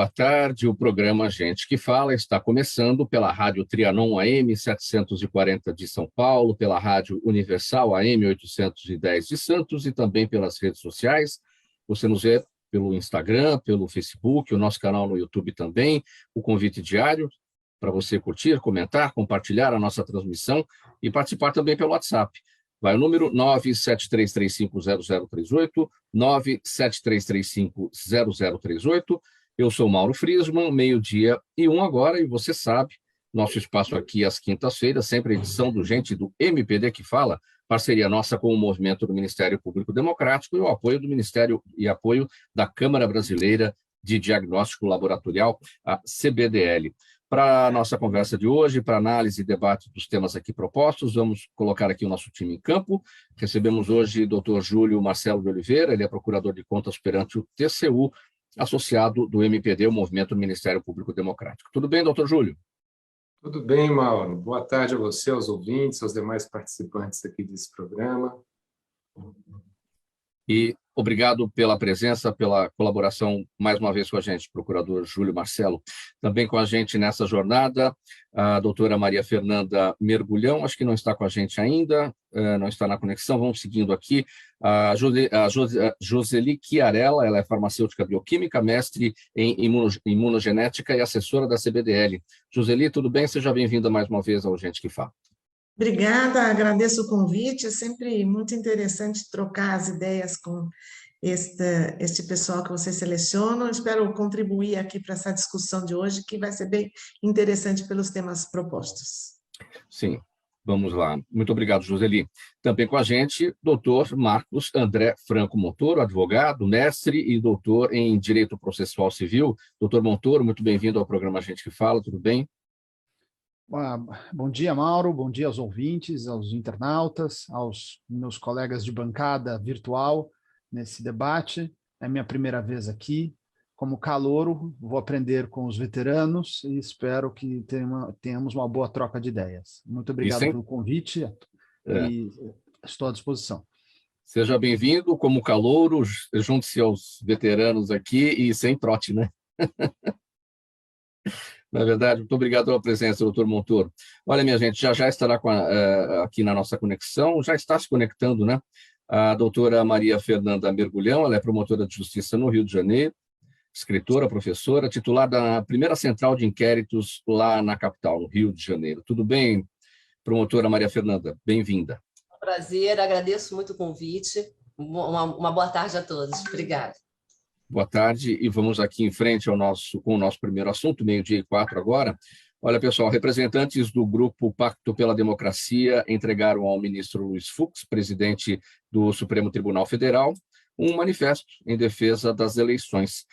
boa tarde. O programa Gente que Fala está começando pela Rádio Trianon AM 740 de São Paulo, pela Rádio Universal AM 810 de Santos e também pelas redes sociais. Você nos vê pelo Instagram, pelo Facebook, o nosso canal no YouTube também, o convite diário para você curtir, comentar, compartilhar a nossa transmissão e participar também pelo WhatsApp. Vai o número 973350038, 973350038. Eu sou Mauro Friesman, 12:01 agora, e você sabe, nosso espaço aqui às quintas-feiras, sempre a edição do Gente do MPD que Fala, parceria nossa com o movimento do Ministério Público Democrático e o apoio do Ministério e apoio da Câmara Brasileira de Diagnóstico Laboratorial, a CBDL. Para a nossa conversa de hoje, para análise e debate dos temas aqui propostos, vamos colocar aqui o nosso time em campo. Recebemos hoje o Dr. Júlio Marcelo de Oliveira, ele é procurador de contas perante o TCU, associado do MPD, o Movimento do Ministério Público Democrático. Tudo bem, doutor Júlio? Tudo bem, Mauro. Boa tarde a você, aos ouvintes, aos demais participantes aqui desse programa. E obrigado pela presença, pela colaboração mais uma vez com a gente, procurador Júlio Marcelo. Também com a gente nessa jornada, a doutora Maria Fernanda Mergulhão, acho que não está com a gente ainda, não está na conexão, vamos seguindo aqui. A Joseli Chiarella, ela é farmacêutica bioquímica, mestre em imunogenética e assessora da CBDL. Joseli, tudo bem? Seja bem-vinda mais uma vez ao Gente que Fala. Obrigada, agradeço o convite, é sempre muito interessante trocar as ideias com este pessoal que vocês selecionam. Espero contribuir aqui para essa discussão de hoje, que vai ser bem interessante pelos temas propostos. Sim, vamos lá. Muito obrigado, Joseli. Também com a gente, doutor Marcos André Franco Montoro, advogado, mestre e doutor em Direito Processual Civil. Doutor Montoro, muito bem-vindo ao programa Gente que Fala, tudo bem? Bom dia, Mauro, bom dia aos ouvintes, aos internautas, aos meus colegas de bancada virtual nesse debate. É minha primeira vez aqui. Como calouro, vou aprender com os veteranos e espero que tenhamos uma boa troca de ideias. Muito obrigado pelo convite e estou à disposição. Seja bem-vindo, como calouro, junte-se aos veteranos aqui e sem trote, né? Na verdade, muito obrigado pela presença, doutor Montoro. Olha, minha gente, já estará aqui na nossa conexão, já está se conectando, né? A doutora Maria Fernanda Mergulhão, ela é promotora de justiça no Rio de Janeiro, escritora, professora, titular da primeira central de inquéritos lá na capital, no Rio de Janeiro. Tudo bem, promotora Maria Fernanda? Bem-vinda. Prazer, agradeço muito o convite. Uma boa tarde a todos. Obrigada. Boa tarde, e vamos aqui em frente com o nosso primeiro assunto, 12:04 agora. Olha, pessoal, representantes do grupo Pacto pela Democracia entregaram ao ministro Luiz Fux, presidente do Supremo Tribunal Federal, um manifesto em defesa das eleições.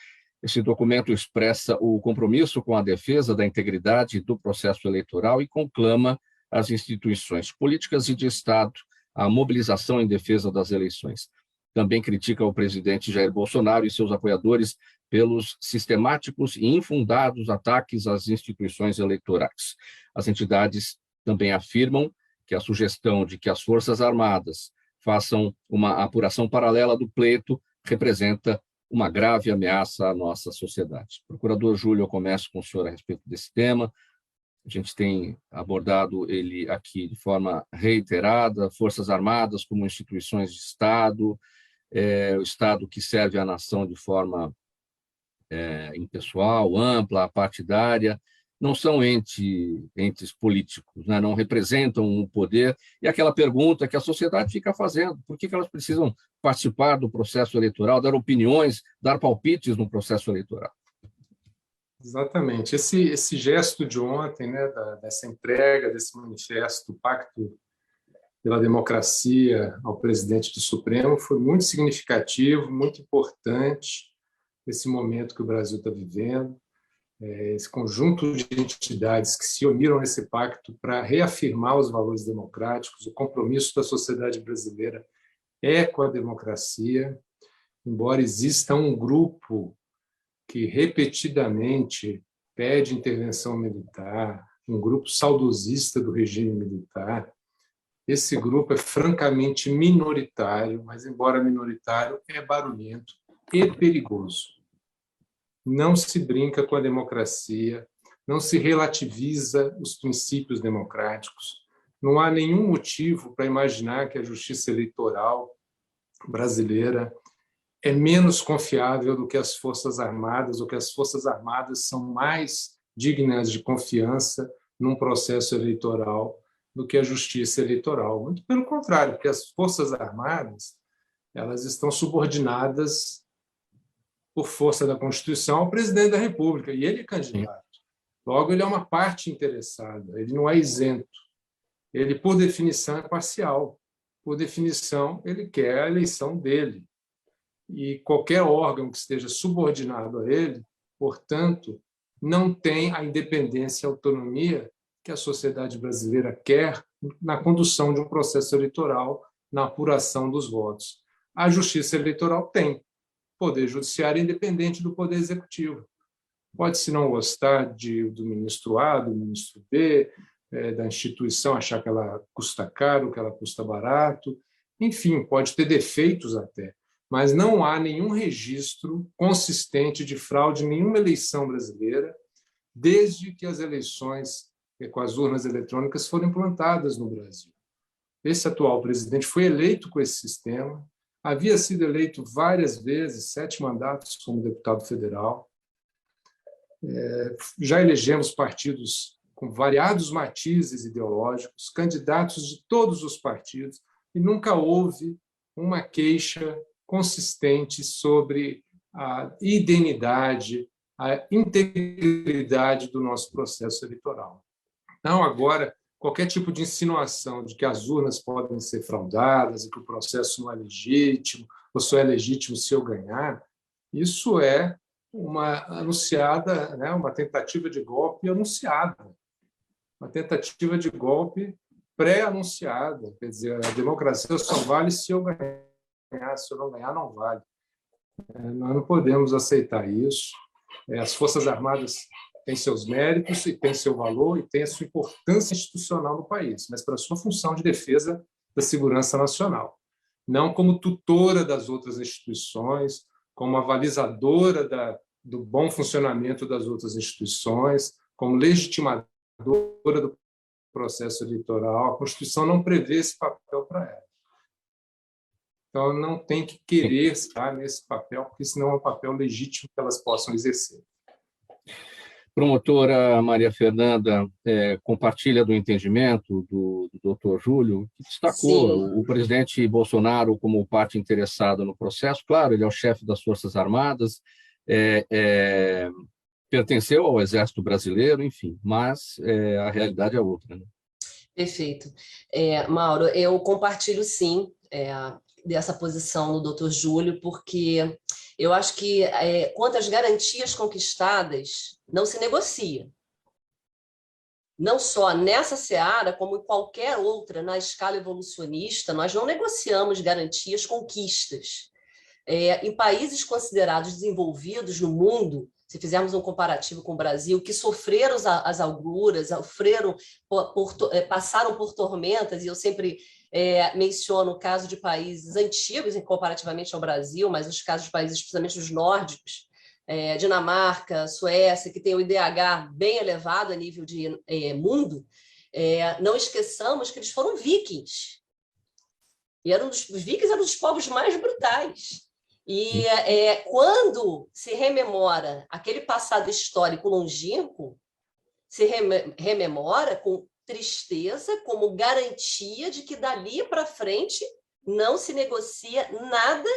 Esse documento expressa o compromisso com a defesa da integridade do processo eleitoral e conclama as instituições políticas e de Estado à mobilização em defesa das eleições. Também critica o presidente Jair Bolsonaro e seus apoiadores pelos sistemáticos e infundados ataques às instituições eleitorais. As entidades também afirmam que a sugestão de que as Forças Armadas façam uma apuração paralela do pleito representa uma grave ameaça à nossa sociedade. Procurador Júlio, eu começo com o senhor a respeito desse tema. A gente tem abordado ele aqui de forma reiterada, Forças Armadas como instituições de Estado, o Estado que serve à nação de forma impessoal, ampla, partidária, não são entes políticos, né? Não representam o poder. E aquela pergunta que a sociedade fica fazendo, por que elas precisam participar do processo eleitoral, dar opiniões, dar palpites no processo eleitoral? Exatamente. Esse gesto de ontem, né, dessa entrega desse manifesto, Pacto pela Democracia ao presidente do Supremo, foi muito significativo, muito importante nesse momento que o Brasil está vivendo. Esse conjunto de entidades que se uniram nesse pacto para reafirmar os valores democráticos, o compromisso da sociedade brasileira é com a democracia, embora exista um grupo que repetidamente pede intervenção militar, um grupo saudosista do regime militar. Esse grupo é francamente minoritário, mas, embora minoritário, é barulhento e perigoso. não se brinca com a democracia, não se relativiza os princípios democráticos. Não há nenhum motivo para imaginar que a justiça eleitoral brasileira é menos confiável do que as Forças Armadas, ou que as Forças Armadas são mais dignas de confiança num processo eleitoral do que a justiça eleitoral. Muito pelo contrário, porque as Forças Armadas elas estão subordinadas por força da Constituição ao presidente da República, e ele é candidato. Logo, ele é uma parte interessada, ele não é isento. Ele, por definição, é parcial. Por definição, ele quer a eleição dele. E qualquer órgão que esteja subordinado a ele, portanto, não tem a independência e a autonomia que a sociedade brasileira quer na condução de um processo eleitoral, na apuração dos votos. A Justiça Eleitoral tem. O Poder Judiciário é independente do Poder Executivo. Pode-se não gostar do ministro A, do ministro B, da instituição, achar que ela custa caro, que ela custa barato. Enfim, pode ter defeitos até. Mas não há nenhum registro consistente de fraude em nenhuma eleição brasileira, desde que as eleições com as urnas eletrônicas foram implantadas no Brasil. Esse atual presidente foi eleito com esse sistema, havia sido eleito várias vezes, 7 mandatos como deputado federal. Já elegemos partidos com variados matizes ideológicos, candidatos de todos os partidos, e nunca houve uma queixa consistente sobre a idoneidade, a integridade do nosso processo eleitoral. Não, agora, qualquer tipo de insinuação de que as urnas podem ser fraudadas e que o processo não é legítimo, ou só é legítimo se eu ganhar, isso é uma anunciada, né, uma tentativa de golpe anunciada, uma tentativa de golpe pré-anunciada. Quer dizer, a democracia só vale se eu ganhar, se eu não ganhar, não vale. Nós não podemos aceitar isso. As Forças Armadas têm seus méritos e têm seu valor e têm a sua importância institucional no país, mas para a sua função de defesa da segurança nacional, não como tutora das outras instituições, como avalizadora do bom funcionamento das outras instituições, como legitimadora do processo eleitoral. A Constituição não prevê esse papel para ela. Então, não tem que querer estar nesse papel, porque senão é um papel legítimo que elas possam exercer. Promotora Maria Fernanda compartilha do entendimento do doutor Júlio, que destacou Sim. O presidente Bolsonaro como parte interessada no processo. Claro, ele é o chefe das Forças Armadas, pertenceu ao Exército Brasileiro, enfim, mas a realidade é outra, né? Perfeito. Mauro, eu compartilho, sim, dessa posição do doutor Júlio, porque eu acho que, quanto às garantias conquistadas, não se negocia. Não só nessa seara, como em qualquer outra, na escala evolucionista, nós não negociamos garantias, conquistas. Em países considerados desenvolvidos no mundo, se fizermos um comparativo com o Brasil, que sofreram as agruras, passaram por tormentas, e eu sempre menciono o caso de países antigos, comparativamente ao Brasil, mas os casos de países, especialmente os nórdicos, Dinamarca, Suécia, que tem o IDH bem elevado a nível de mundo, não esqueçamos que eles foram vikings. E os vikings eram dos povos mais brutais. E quando se rememora aquele passado histórico longínquo, se rememora com tristeza, como garantia de que dali para frente não se negocia nada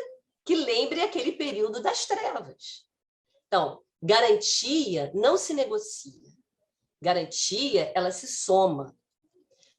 que lembre aquele período das trevas. Então, garantia não se negocia. Garantia, ela se soma.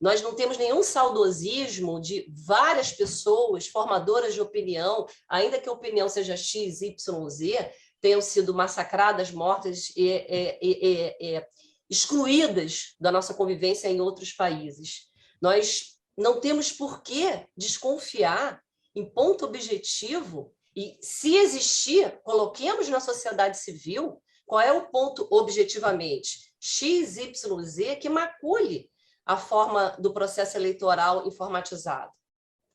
Nós não temos nenhum saudosismo de várias pessoas formadoras de opinião, ainda que a opinião seja X, Y, Z, tenham sido massacradas, mortas e excluídas da nossa convivência em outros países. Nós não temos por que desconfiar em ponto objetivo e, se existir, coloquemos na sociedade civil qual é o ponto objetivamente X, Y, Z que macule a forma do processo eleitoral informatizado.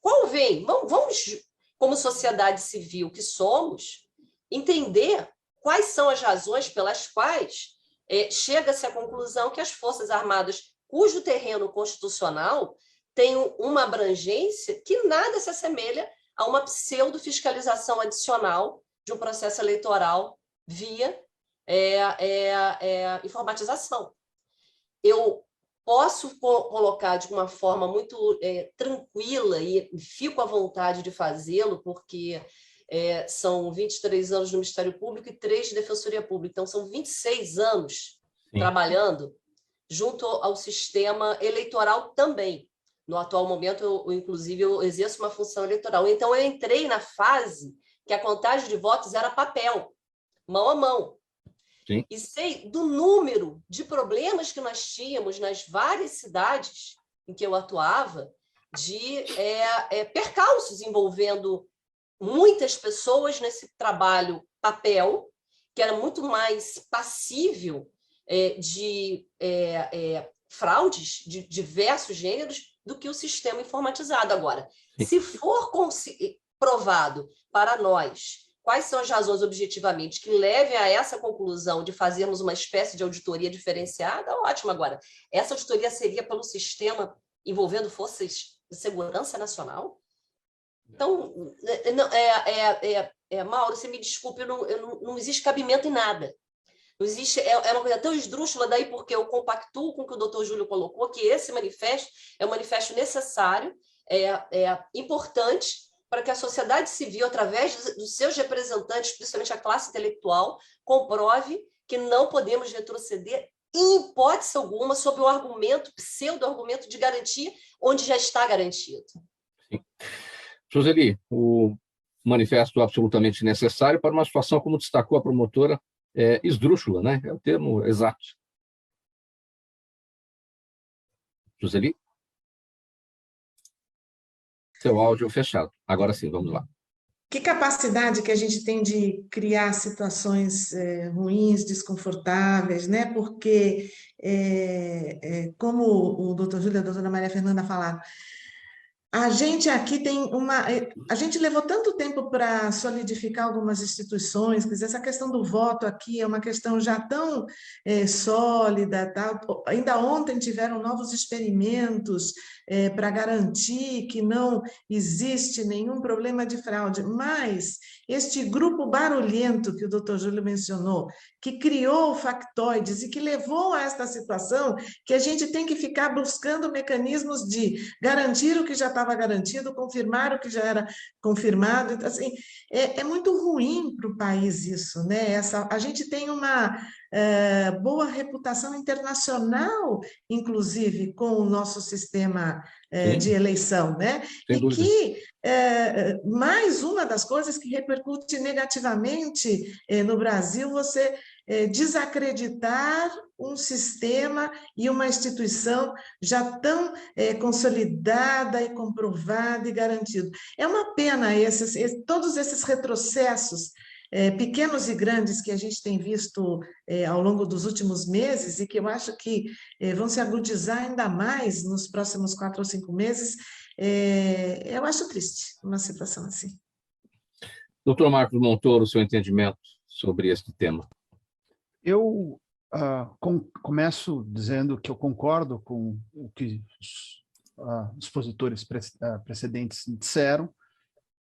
Qual vem? Vamos, como sociedade civil que somos, entender quais são as razões pelas quais chega-se à conclusão que as Forças Armadas, cujo terreno constitucional tem uma abrangência que nada se assemelha a uma pseudo-fiscalização adicional de um processo eleitoral via informatização. Eu posso colocar de uma forma muito tranquila e fico à vontade de fazê-lo, porque são 23 anos no Ministério Público e 3 de Defensoria Pública, então são 26 anos trabalhando junto ao sistema eleitoral também. No atual momento, inclusive, eu exerço uma função eleitoral. Então, eu entrei na fase que a contagem de votos era papel, mão a mão. Sim. E sei do número de problemas que nós tínhamos nas várias cidades em que eu atuava, de percalços envolvendo muitas pessoas nesse trabalho papel, que era muito mais passível de fraudes de diversos gêneros do que o sistema informatizado. Agora, se for provado para nós quais são as razões objetivamente que levem a essa conclusão de fazermos uma espécie de auditoria diferenciada, ótimo. Agora, essa auditoria seria pelo sistema envolvendo forças de segurança nacional? Então, Mauro, você me desculpe, não existe cabimento em nada. Não existe, uma coisa tão esdrúxula, daí porque eu compactuo com o que o doutor Júlio colocou, que esse manifesto é um manifesto necessário, importante, para que a sociedade civil, através dos seus representantes, principalmente a classe intelectual, comprove que não podemos retroceder em hipótese alguma sob o argumento, pseudo-argumento de garantia, onde já está garantido. Sim. Joseli, o manifesto absolutamente necessário para uma situação, como destacou a promotora, esdrúxula, né? É o termo exato. Joseli? Seu áudio fechado. Agora sim, vamos lá. Que capacidade que a gente tem de criar situações ruins, desconfortáveis, né? Porque, como o doutor Júlio e a doutora Maria Fernanda falaram, a gente aqui tem uma... A gente levou tanto tempo para solidificar algumas instituições, quer dizer, essa questão do voto aqui é uma questão já tão sólida, tá? Ainda ontem tiveram novos experimentos para garantir que não existe nenhum problema de fraude, mas este grupo barulhento que o doutor Júlio mencionou, que criou factoides e que levou a esta situação que a gente tem que ficar buscando mecanismos de garantir o que já estava garantido, confirmar o que já era confirmado. Então, assim, é muito ruim para o país isso, né? A gente tem uma boa reputação internacional, inclusive, com o nosso sistema de eleição, né? Sem e dúvida. Que mais uma das coisas que repercute negativamente no Brasil, você desacreditar um sistema e uma instituição já tão consolidada e comprovada e garantido. É uma pena todos esses retrocessos pequenos e grandes que a gente tem visto ao longo dos últimos meses e que eu acho que vão se agudizar ainda mais nos próximos 4 ou 5 meses. Eu acho triste uma situação assim. Doutor Marcos Montoro, seu entendimento sobre este tema? Eu começo dizendo que eu concordo com o que os expositores precedentes disseram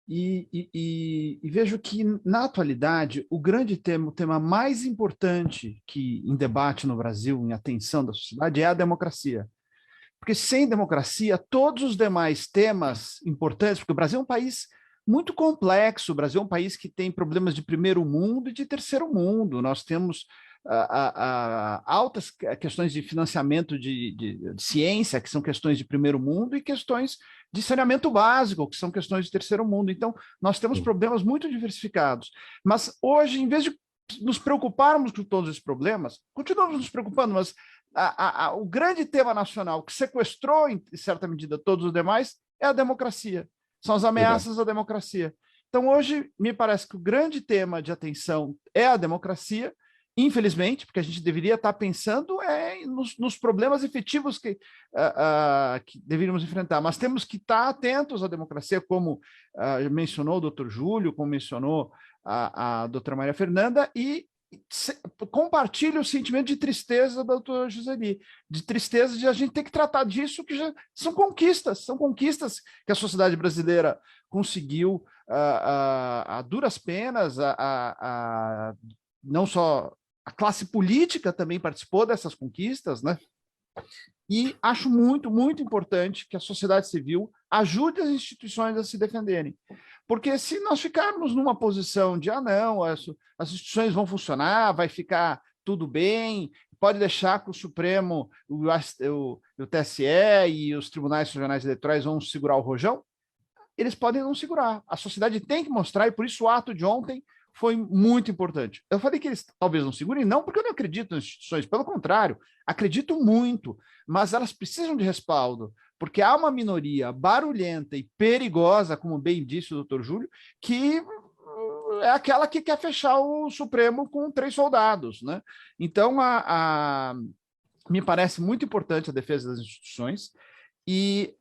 e vejo que, na atualidade, o grande tema, o tema mais importante que em debate no Brasil, em atenção da sociedade, é a democracia. Porque sem democracia, todos os demais temas importantes, porque o Brasil é um país muito complexo, o Brasil é um país que tem problemas de primeiro mundo e de terceiro mundo, nós temos altas questões de financiamento de ciência, que são questões de primeiro mundo, e questões de saneamento básico, que são questões de terceiro mundo. Então, nós temos problemas muito diversificados. Mas hoje, em vez de nos preocuparmos com todos esses problemas, continuamos nos preocupando, mas o grande tema nacional que sequestrou, em certa medida, todos os demais, é a democracia. São as ameaças à democracia. Então, hoje, me parece que o grande tema de atenção é a democracia, infelizmente, porque a gente deveria estar pensando nos problemas efetivos que deveríamos enfrentar, mas temos que estar atentos à democracia, como mencionou o doutor Júlio, como mencionou a doutora Maria Fernanda e compartilho o sentimento de tristeza da doutora Joseli, de tristeza de a gente ter que tratar disso, que já são conquistas que a sociedade brasileira conseguiu a duras penas, não só a classe política também participou dessas conquistas, né? E acho muito, muito importante que a sociedade civil ajude as instituições a se defenderem. Porque se nós ficarmos numa posição de, não, as instituições vão funcionar, vai ficar tudo bem, pode deixar que o Supremo, o TSE e os tribunais regionais eleitorais vão segurar o rojão, eles podem não segurar. A sociedade tem que mostrar, e por isso o ato de ontem foi muito importante. Eu falei que eles talvez não segurem, não porque eu não acredito nas instituições, pelo contrário, acredito muito, mas elas precisam de respaldo, porque há uma minoria barulhenta e perigosa, como bem disse o doutor Júlio, que é aquela que quer fechar o Supremo com 3 soldados, né? Então, me parece muito importante a defesa das instituições, e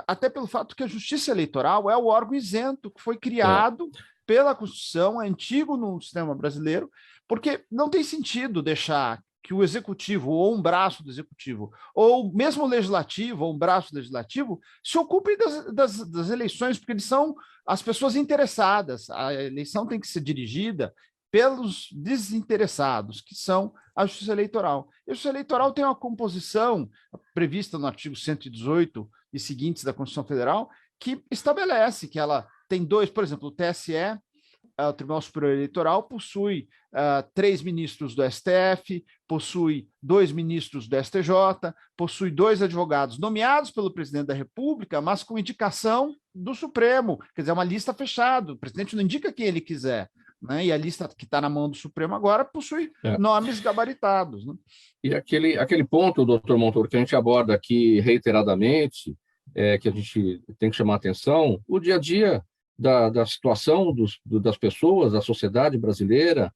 até pelo fato que a Justiça Eleitoral é o órgão isento que foi criado pela Constituição, é antigo no sistema brasileiro, porque não tem sentido deixar que o executivo, ou um braço do executivo, ou mesmo o legislativo, ou um braço do legislativo, se ocupem das eleições, porque eles são as pessoas interessadas. A eleição tem que ser dirigida pelos desinteressados, que são a Justiça Eleitoral. A Justiça Eleitoral tem uma composição prevista no artigo 118 e seguintes da Constituição Federal, que estabelece que ela tem 2, por exemplo, o TSE, o Tribunal Superior Eleitoral, possui 3 ministros do STF, possui 2 ministros do STJ, possui 2 advogados nomeados pelo presidente da República, mas com indicação do Supremo, quer dizer, é uma lista fechada, o presidente não indica quem ele quiser, né? E a lista que está na mão do Supremo agora possui nomes gabaritados, né? E aquele ponto, doutor Montoro, que a gente aborda aqui reiteradamente, que a gente tem que chamar a atenção, o dia a dia da situação das pessoas, da sociedade brasileira,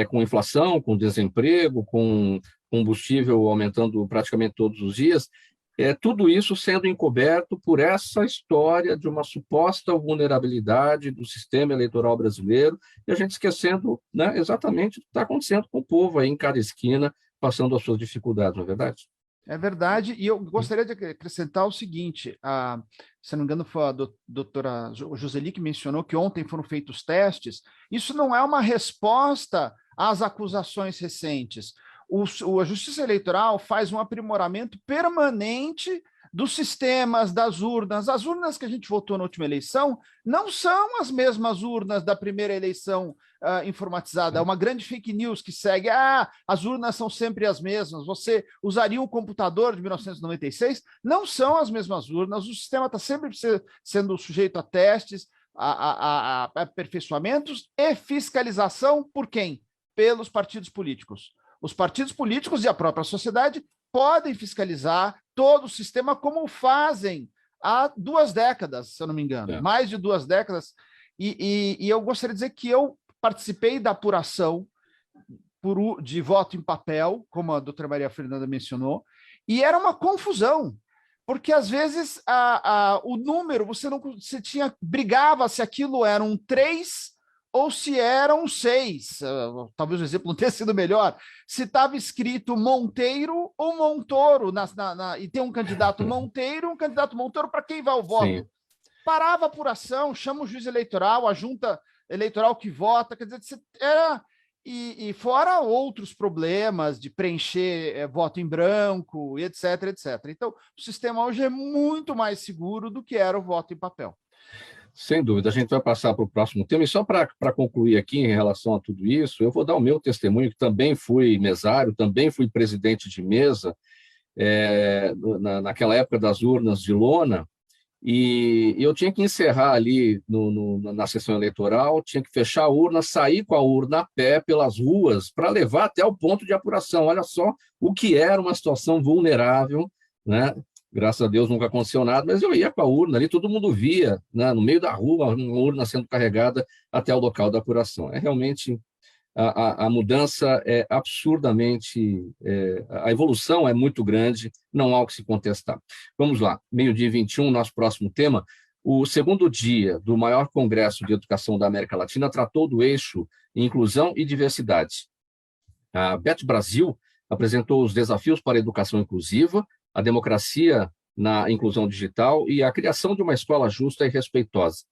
com inflação, com desemprego, com combustível aumentando praticamente todos os dias, tudo isso sendo encoberto por essa história de uma suposta vulnerabilidade do sistema eleitoral brasileiro, e a gente esquecendo, né, exatamente o que está acontecendo com o povo aí em cada esquina, passando as suas dificuldades, não é verdade? É verdade, e eu gostaria de acrescentar o seguinte, se não me engano foi a doutora Joseli que mencionou que ontem foram feitos testes, isso não é uma resposta às acusações recentes. A Justiça Eleitoral faz um aprimoramento permanente dos sistemas, das urnas. As urnas que a gente votou na última eleição não são as mesmas urnas da primeira eleição informatizada. É uma grande fake news que segue. As urnas são sempre as mesmas. Você usaria um computador de 1996? Não são as mesmas urnas. O sistema está sempre sendo sujeito a testes, a aperfeiçoamentos e fiscalização por quem? Pelos partidos políticos. Os partidos políticos e a própria sociedade podem fiscalizar todo o sistema como fazem há 2 décadas, se eu não me engano, mais de 2 décadas. E eu gostaria de dizer que eu participei da apuração de voto em papel, como a doutora Maria Fernanda mencionou, e era uma confusão, porque às vezes o número, você brigava se aquilo era um 3 ou se eram 6, talvez o exemplo não tenha sido melhor, se estava escrito Monteiro ou Montoro, e tem um candidato Monteiro, para quem vai o voto? Sim. Parava a apuração, chama o juiz eleitoral, a junta eleitoral que vota, quer dizer, e fora outros problemas de preencher voto em branco, etc, etc. Então, o sistema hoje é muito mais seguro do que era o voto em papel. Sem dúvida, a gente vai passar para o próximo tema. E só para concluir aqui em relação a tudo isso, eu vou dar o meu testemunho, que também fui mesário, também fui presidente de mesa, naquela época das urnas de lona, e eu tinha que encerrar ali na sessão eleitoral, tinha que fechar a urna, sair com a urna a pé pelas ruas para levar até o ponto de apuração. Olha só o que era uma situação vulnerável, né? Graças a Deus nunca aconteceu nada, mas eu ia com a urna ali, todo mundo via, né, no meio da rua, uma urna sendo carregada até o local da apuração. Realmente, a mudança é absurdamente, a evolução é muito grande, não há o que se contestar. Vamos lá, 12h21, nosso próximo tema. O segundo dia do maior congresso de educação da América Latina tratou do eixo inclusão e diversidade. A Bet Brasil apresentou os desafios para a educação inclusiva, a democracia na inclusão digital e a criação de uma escola justa e respeitosa.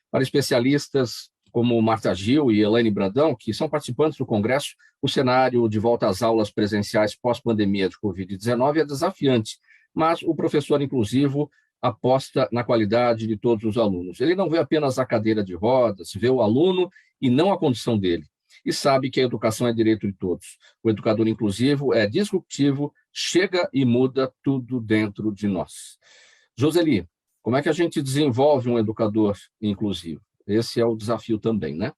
Para especialistas como Marta Gil e Elaine Brandão, que são participantes do congresso, o cenário de volta às aulas presenciais pós-pandemia de Covid-19 é desafiante, mas o professor inclusivo aposta na qualidade de todos os alunos. Ele não vê apenas a cadeira de rodas, vê o aluno e não a condição dele. E sabe que a educação é direito de todos. O educador inclusivo é disruptivo, chega e muda tudo dentro de nós. Joseli, como é que a gente desenvolve um educador inclusivo? Esse é o desafio também, né?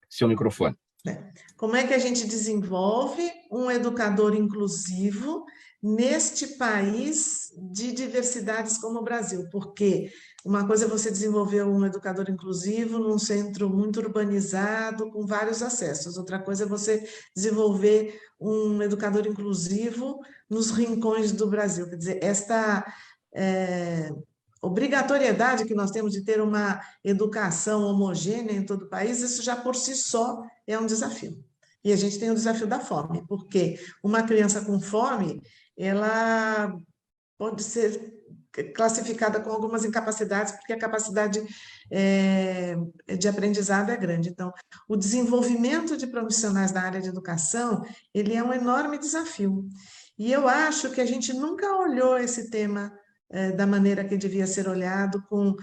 Seu microfone. Como é que a gente desenvolve um educador inclusivo neste país de diversidades como o Brasil? Porque uma coisa é você desenvolver um educador inclusivo num centro muito urbanizado, com vários acessos. Outra coisa é você desenvolver um educador inclusivo nos rincões do Brasil. Quer dizer, esta obrigatoriedade que nós temos de ter uma educação homogênea em todo o país, isso já por si só é um desafio. E a gente tem o desafio da fome, porque uma criança com fome, ela pode ser classificada com algumas incapacidades, porque a capacidade de aprendizado é grande. Então, o desenvolvimento de profissionais da área de educação, ele é um enorme desafio. E eu acho que a gente nunca olhou esse tema da maneira que devia ser olhado, com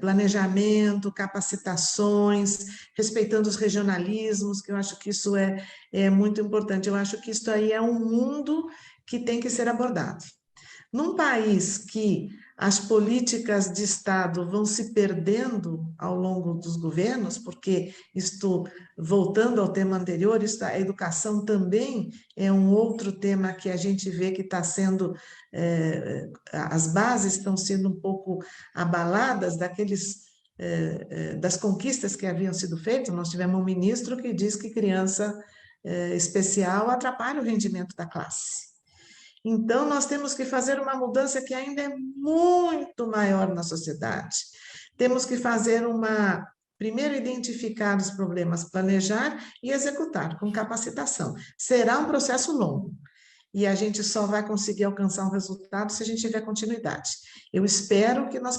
planejamento, capacitações, respeitando os regionalismos, que eu acho que isso é muito importante. Eu acho que isso aí é um mundo que tem que ser abordado. Num país que as políticas de Estado vão se perdendo ao longo dos governos, porque isto, voltando ao tema anterior, a educação também é um outro tema que a gente vê que está sendo, as bases estão sendo um pouco abaladas das conquistas que haviam sido feitas. Nós tivemos um ministro que diz que criança especial atrapalha o rendimento da classe. Então, nós temos que fazer uma mudança que ainda é muito maior na sociedade. Temos que fazer primeiro identificar os problemas, planejar e executar com capacitação. Será um processo longo e a gente só vai conseguir alcançar um resultado se a gente tiver continuidade. Eu espero que nós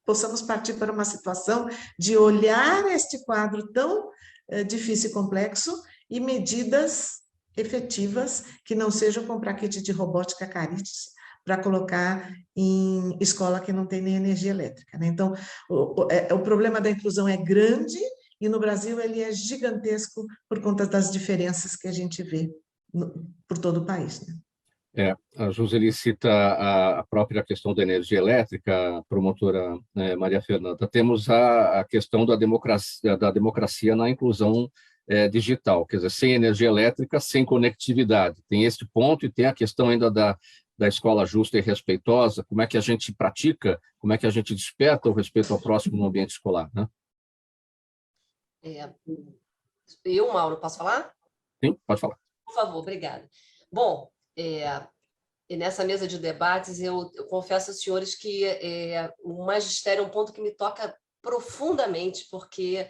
possamos partir para uma situação de olhar este quadro tão difícil e complexo e medidas efetivas, que não sejam comprar kit de robótica caríssimos para colocar em escola que não tem nem energia elétrica, né? Então, o problema da inclusão é grande e no Brasil ele é gigantesco por conta das diferenças que a gente vê por todo o país, né? A Joseli cita a própria questão da energia elétrica, a promotora Maria Fernanda. Temos a questão da democracia na inclusão digital, quer dizer, sem energia elétrica, sem conectividade. Tem este ponto e tem a questão ainda da escola justa e respeitosa, como é que a gente pratica, como é que a gente desperta o respeito ao próximo no ambiente escolar, né? Eu, Mauro, posso falar? Sim, pode falar. Por favor, obrigada. Bom, nessa mesa de debates, eu confesso aos senhores que o magistério é um ponto que me toca profundamente, porque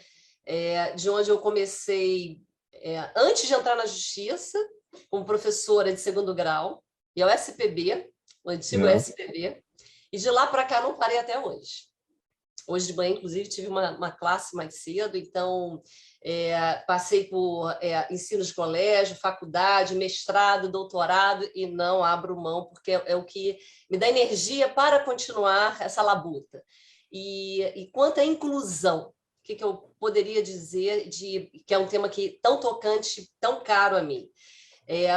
de onde eu comecei antes de entrar na justiça, como professora de segundo grau, e ao SPB, o antigo SPB, e de lá para cá não parei até hoje. Hoje de manhã, inclusive, tive uma classe mais cedo, então passei por ensino de colégio, faculdade, mestrado, doutorado, e não abro mão, porque é o que me dá energia para continuar essa labuta. E quanto à inclusão, o que eu poderia dizer que é um tema tão tocante, tão caro a mim?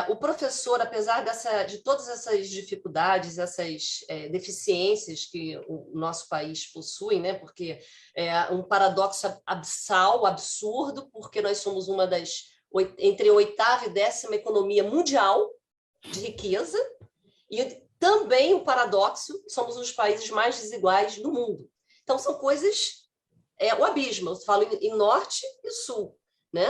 O professor, apesar de todas essas dificuldades, essas deficiências que o nosso país possui, né? Porque é um paradoxo absurdo, porque nós somos uma entre a 8ª e 10ª economia mundial de riqueza, e também o paradoxo, somos um dos países mais desiguais do mundo. Então, são coisas... o abismo, eu falo em norte e sul, né?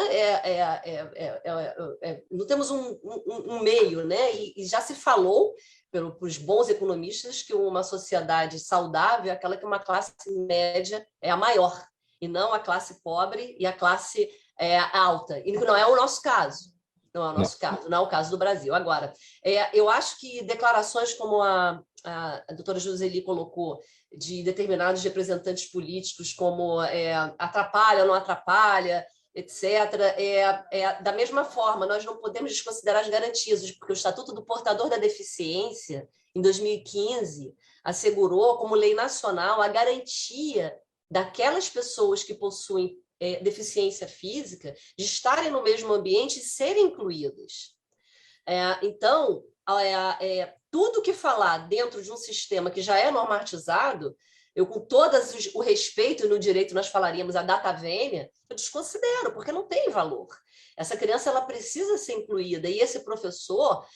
Não temos um meio, né? E já se falou pelos bons economistas que uma sociedade saudável é aquela que uma classe média é a maior, e não a classe pobre e a classe alta. E não é o nosso caso. Não é o nosso caso, não é o caso do Brasil. Agora, eu acho que declarações como a doutora Joseli colocou, de determinados representantes políticos, como atrapalha, não atrapalha, etc., da mesma forma, nós não podemos desconsiderar as garantias, porque o Estatuto do Portador da Deficiência, em 2015, assegurou como lei nacional a garantia daquelas pessoas que possuem deficiência física de estarem no mesmo ambiente e serem incluídas. Então, tudo que falar dentro de um sistema que já é normatizado, eu, com todo o respeito, e no direito nós falaríamos a data vênia, eu desconsidero, porque não tem valor. Essa criança ela precisa ser incluída, e esse professor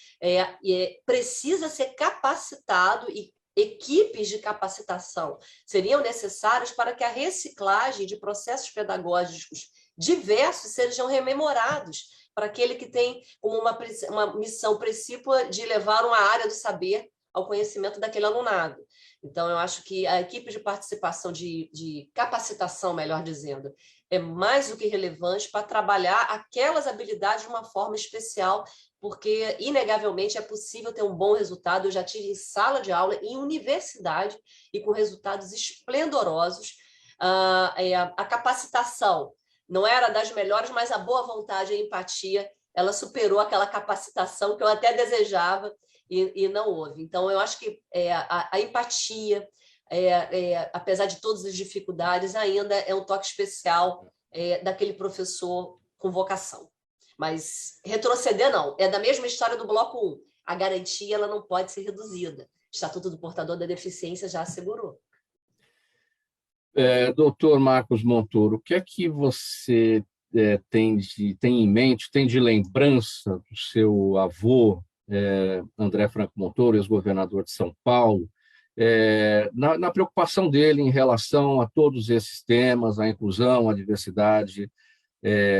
precisa ser capacitado, e equipes de capacitação seriam necessárias para que a reciclagem de processos pedagógicos diversos sejam rememorados, para aquele que tem como uma missão precípua de levar uma área do saber ao conhecimento daquele alunado. Então, eu acho que a equipe de participação, de capacitação, melhor dizendo, é mais do que relevante para trabalhar aquelas habilidades de uma forma especial, porque, inegavelmente, é possível ter um bom resultado. Eu já tive em sala de aula, em universidade, e com resultados esplendorosos. A capacitação não era das melhores, mas a boa vontade e a empatia, ela superou aquela capacitação que eu até desejava e não houve. Então, eu acho que a empatia, apesar de todas as dificuldades, ainda é um toque especial daquele professor com vocação. Mas retroceder não, é da mesma história do bloco 1. A garantia ela não pode ser reduzida. O Estatuto do Portador da Deficiência já assegurou. Doutor Marcos Montoro, o que é que você tem em mente, tem de lembrança do seu avô, André Franco Montoro, ex-governador de São Paulo, na preocupação dele em relação a todos esses temas, a inclusão, a diversidade,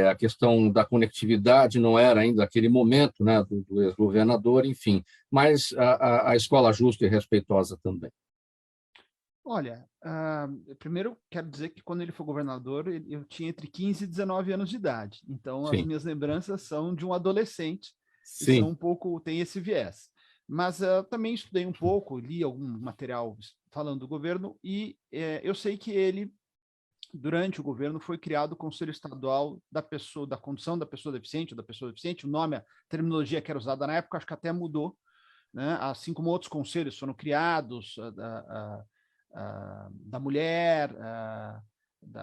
a questão da conectividade não era ainda aquele momento, né, do ex-governador, enfim, mas a escola justa e respeitosa também. Olha, primeiro quero dizer que quando ele foi governador, eu tinha entre 15 e 19 anos de idade. Então, Sim. As minhas lembranças são de um adolescente. Sim. E são um pouco, tem esse viés. Mas também estudei um pouco, li algum material falando do governo, e eu sei que ele, durante o governo, foi criado o Conselho Estadual da Condição da Pessoa Deficiente, ou da Pessoa Deficiente. O nome, a terminologia que era usada na época, acho que até mudou, né? Assim como outros conselhos foram criados, da mulher,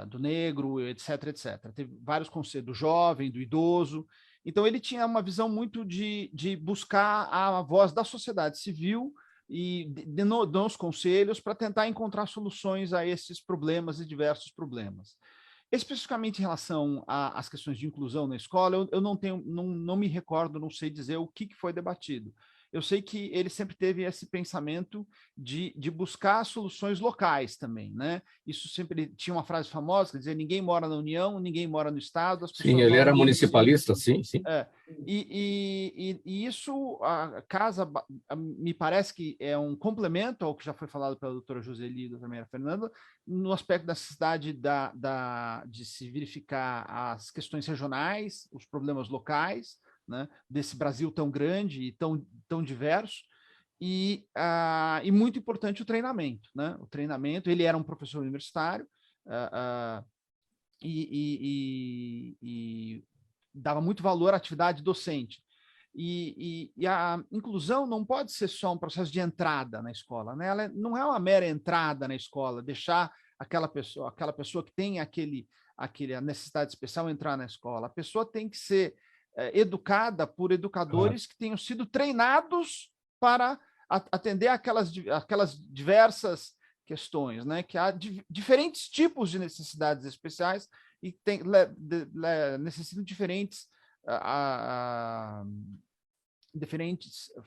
do negro, etc., etc. Teve vários conselhos, do jovem, do idoso. Então, ele tinha uma visão muito de buscar a voz da sociedade civil e nos conselhos para tentar encontrar soluções a esses problemas e diversos problemas. Especificamente em relação às questões de inclusão na escola, eu não me recordo, não sei dizer o que foi debatido. Eu sei que ele sempre teve esse pensamento de buscar soluções locais também, né? Isso sempre tinha uma frase famosa, quer dizer, ninguém mora na União, ninguém mora no Estado. As pessoas sim, ele era municipalista, sim. E isso me parece que é um complemento ao que já foi falado pela doutora Joseli e da doutora Maria Fernanda, no aspecto da necessidade de se verificar as questões regionais, os problemas locais, né, desse Brasil tão grande e tão diverso, e muito importante o treinamento, né? O treinamento, ele era um professor universitário e dava muito valor à atividade docente. E a inclusão não pode ser só um processo de entrada na escola, né? Ela não é uma mera entrada na escola, deixar aquela pessoa que tem a necessidade especial entrar na escola. A pessoa tem que ser educada por educadores que tenham sido treinados para atender aquelas diversas questões, né? Que há diferentes tipos de necessidades especiais e necessitam diferentes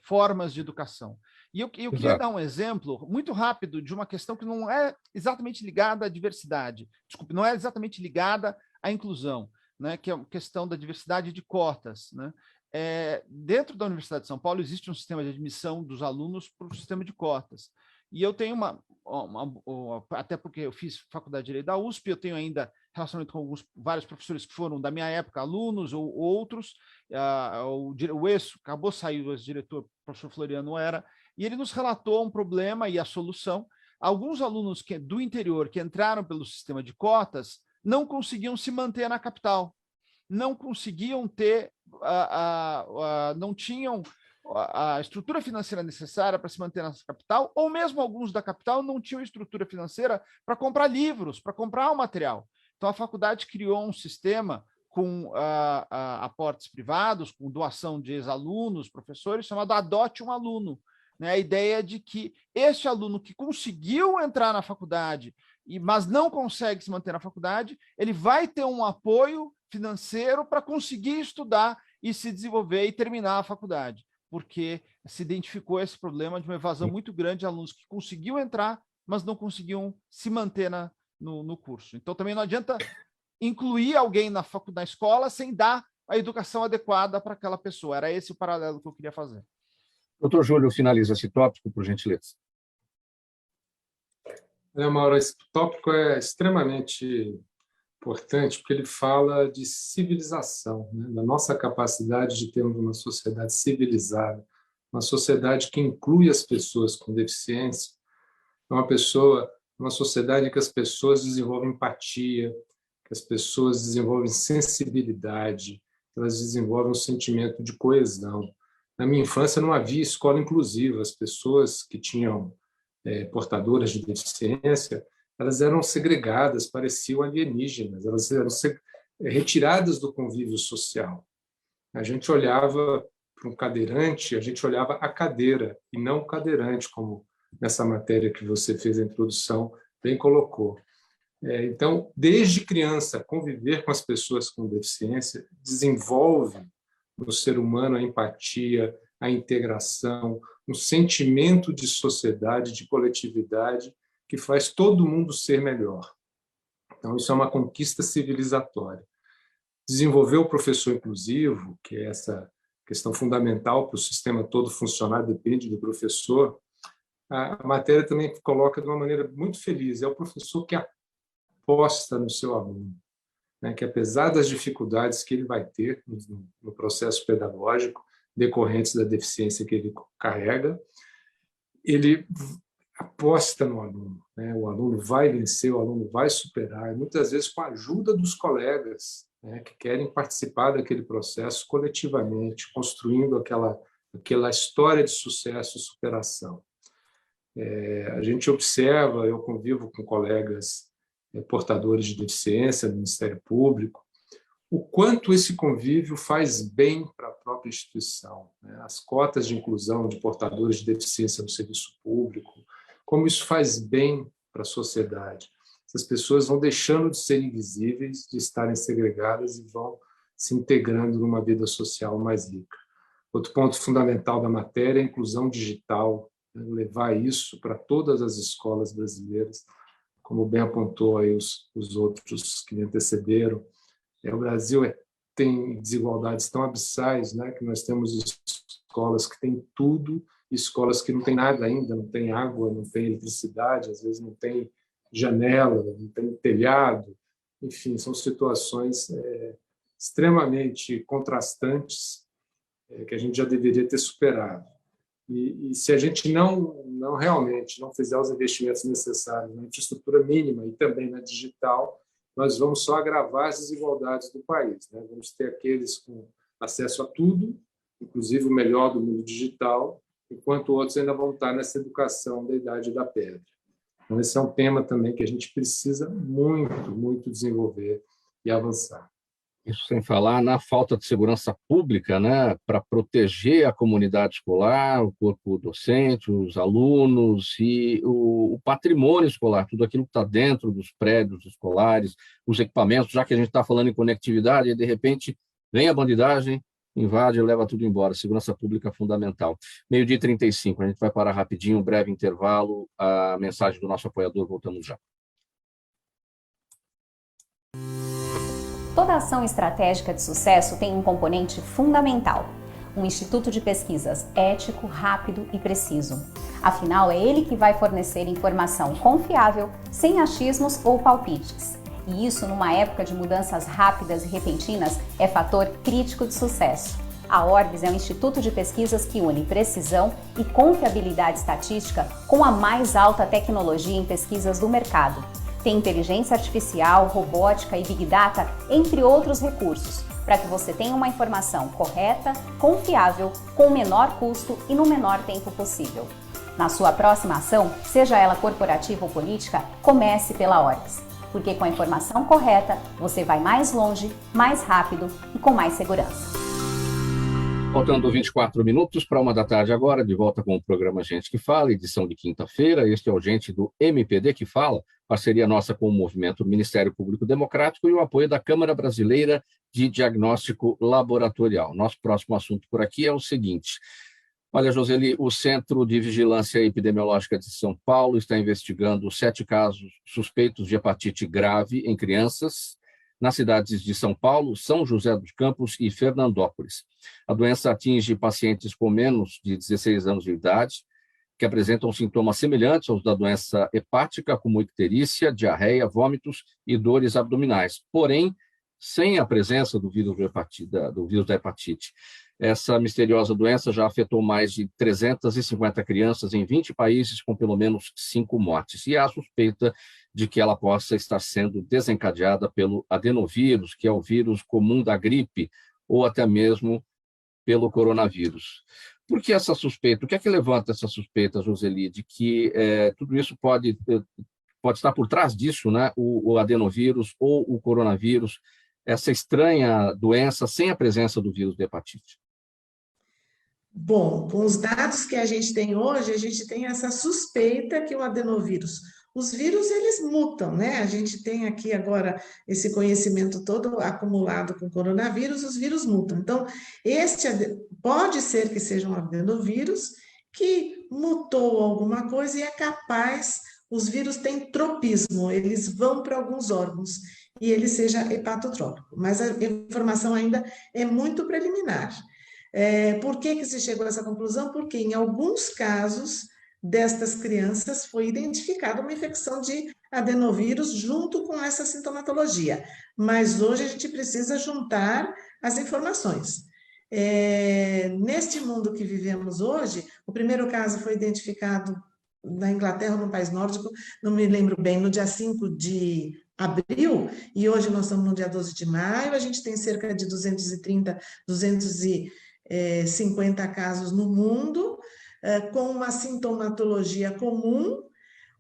formas de educação. E eu queria dar um exemplo muito rápido de uma questão que não é exatamente ligada à diversidade, desculpe, não é exatamente ligada à inclusão, né, que é a questão da diversidade de cotas, né? dentro da Universidade de São Paulo existe um sistema de admissão dos alunos para o sistema de cotas. E eu tenho até porque eu fiz faculdade de Direito da USP, eu tenho ainda relacionamento com vários professores que foram da minha época, alunos ou outros. O acabou de sair, o ex-diretor, o professor Floriano era, e ele nos relatou um problema e a solução. Alguns alunos do interior que entraram pelo sistema de cotas não conseguiam se manter na capital, não conseguiam ter, não tinham a estrutura financeira necessária para se manter na capital, ou mesmo alguns da capital não tinham estrutura financeira para comprar livros, para comprar o material. Então, a faculdade criou um sistema com aportes privados, com doação de ex-alunos, professores, chamado Adote um Aluno. Né? A ideia de que este aluno que conseguiu entrar na faculdade, mas não consegue se manter na faculdade, ele vai ter um apoio financeiro para conseguir estudar e se desenvolver e terminar a faculdade, porque se identificou esse problema de uma evasão muito grande de alunos que conseguiam entrar, mas não conseguiam se manter no curso. Então, também não adianta incluir alguém na escola sem dar a educação adequada para aquela pessoa. Era esse o paralelo que eu queria fazer. Doutor Júlio, finaliza esse tópico, por gentileza. Mauro, esse tópico é extremamente importante, porque ele fala de civilização, né? Da nossa capacidade de termos uma sociedade civilizada, uma sociedade que inclui as pessoas com deficiência, uma sociedade em que as pessoas desenvolvem empatia, que as pessoas desenvolvem sensibilidade, que elas desenvolvem um sentimento de coesão. Na minha infância não havia escola inclusiva, as pessoas que tinham portadoras de deficiência, elas eram segregadas, pareciam alienígenas, elas eram retiradas do convívio social. A gente olhava para um cadeirante, a gente olhava a cadeira, e não o cadeirante, como nessa matéria que você fez a introdução, bem colocou. Então, desde criança, conviver com as pessoas com deficiência desenvolve no ser humano a empatia, a integração, um sentimento de sociedade, de coletividade, que faz todo mundo ser melhor. Então, isso é uma conquista civilizatória. Desenvolver o professor inclusivo, que é essa questão fundamental para o sistema todo funcionar, depende do professor, a matéria também coloca de uma maneira muito feliz, é o professor que aposta no seu aluno, né, que apesar das dificuldades que ele vai ter no processo pedagógico, decorrentes da deficiência que ele carrega, ele aposta no aluno, né? O aluno vai vencer, o aluno vai superar, e muitas vezes com a ajuda dos colegas, né, que querem participar daquele processo coletivamente, construindo aquela história de sucesso e superação. A gente observa, eu convivo com colegas portadores de deficiência no Ministério Público, o quanto esse convívio faz bem para a própria instituição, né? As cotas de inclusão de portadores de deficiência no serviço público, como isso faz bem para a sociedade. Essas pessoas vão deixando de ser invisíveis, de estarem segregadas e vão se integrando numa vida social mais rica. Outro ponto fundamental da matéria é a inclusão digital, né? Levar isso para todas as escolas brasileiras, como bem apontou aí os outros que me antecederam. O Brasil tem desigualdades tão abissais, né, que nós temos escolas que têm tudo, escolas que não têm nada ainda, não tem água, não tem eletricidade, às vezes não tem janela, não tem telhado. Enfim, são situações extremamente contrastantes que a gente já deveria ter superado. E se a gente não realmente não fizer os investimentos necessários na infraestrutura mínima e também na digital, nós vamos só agravar as desigualdades do país, né? Vamos ter aqueles com acesso a tudo, inclusive o melhor do mundo digital, enquanto outros ainda vão estar nessa educação da idade da pedra. Então, esse é um tema também que a gente precisa muito, muito desenvolver e avançar. Isso sem falar na falta de segurança pública, né, para proteger a comunidade escolar, o corpo docente, os alunos e o patrimônio escolar, tudo aquilo que está dentro dos prédios escolares, os equipamentos, já que a gente está falando em conectividade, e de repente vem a bandidagem, invade e leva tudo embora. Segurança pública é fundamental. 12h35, a gente vai parar rapidinho, um breve intervalo, a mensagem do nosso apoiador, voltamos já. Toda ação estratégica de sucesso tem um componente fundamental: um instituto de pesquisas ético, rápido e preciso. Afinal, é ele que vai fornecer informação confiável, sem achismos ou palpites. E isso, numa época de mudanças rápidas e repentinas, é fator crítico de sucesso. A Orbis é um instituto de pesquisas que une precisão e confiabilidade estatística com a mais alta tecnologia em pesquisas do mercado. Tem inteligência artificial, robótica e Big Data, entre outros recursos, para que você tenha uma informação correta, confiável, com o menor custo e no menor tempo possível. Na sua próxima ação, seja ela corporativa ou política, comece pela Orbis, porque com a informação correta, você vai mais longe, mais rápido e com mais segurança. Faltando 24 minutos para 1 da tarde agora, de volta com o programa Gente que Fala, edição de quinta-feira. Este é o Gente do MPD que Fala, parceria nossa com o movimento do Ministério Público Democrático e o apoio da Câmara Brasileira de Diagnóstico Laboratorial. Nosso próximo assunto por aqui é o seguinte. Olha, Joseli, o Centro de Vigilância Epidemiológica de São Paulo está investigando 7 casos suspeitos de hepatite grave em crianças nas cidades de São Paulo, São José dos Campos e Fernandópolis. A doença atinge pacientes com menos de 16 anos de idade, que apresentam sintomas semelhantes aos da doença hepática, como icterícia, diarreia, vômitos e dores abdominais, porém, sem a presença do vírus da hepatite. Essa misteriosa doença já afetou mais de 350 crianças em 20 países, com pelo menos 5 mortes. E há suspeita de que ela possa estar sendo desencadeada pelo adenovírus, que é o vírus comum da gripe, ou até mesmo pelo coronavírus. Por que essa suspeita? O que é que levanta essa suspeita, Joseli, de que tudo isso pode estar por trás disso, né? O adenovírus ou o coronavírus, essa estranha doença sem a presença do vírus da hepatite? Bom, com os dados que a gente tem hoje, a gente tem essa suspeita que o adenovírus, os vírus, eles mutam, né? A gente tem aqui agora esse conhecimento todo acumulado com o coronavírus, os vírus mutam. Então, pode ser que seja um adenovírus que mutou alguma coisa e é capaz, os vírus têm tropismo, eles vão para alguns órgãos e ele seja hepatotrópico. Mas a informação ainda é muito preliminar. Por que se chegou a essa conclusão? Porque em alguns casos destas crianças foi identificada uma infecção de adenovírus junto com essa sintomatologia. Mas hoje a gente precisa juntar as informações. Neste mundo que vivemos hoje, o primeiro caso foi identificado na Inglaterra, no país nórdico, não me lembro bem, no dia 5 de abril, e hoje nós estamos no dia 12 de maio, a gente tem cerca de 230, 250 casos no mundo, com uma sintomatologia comum,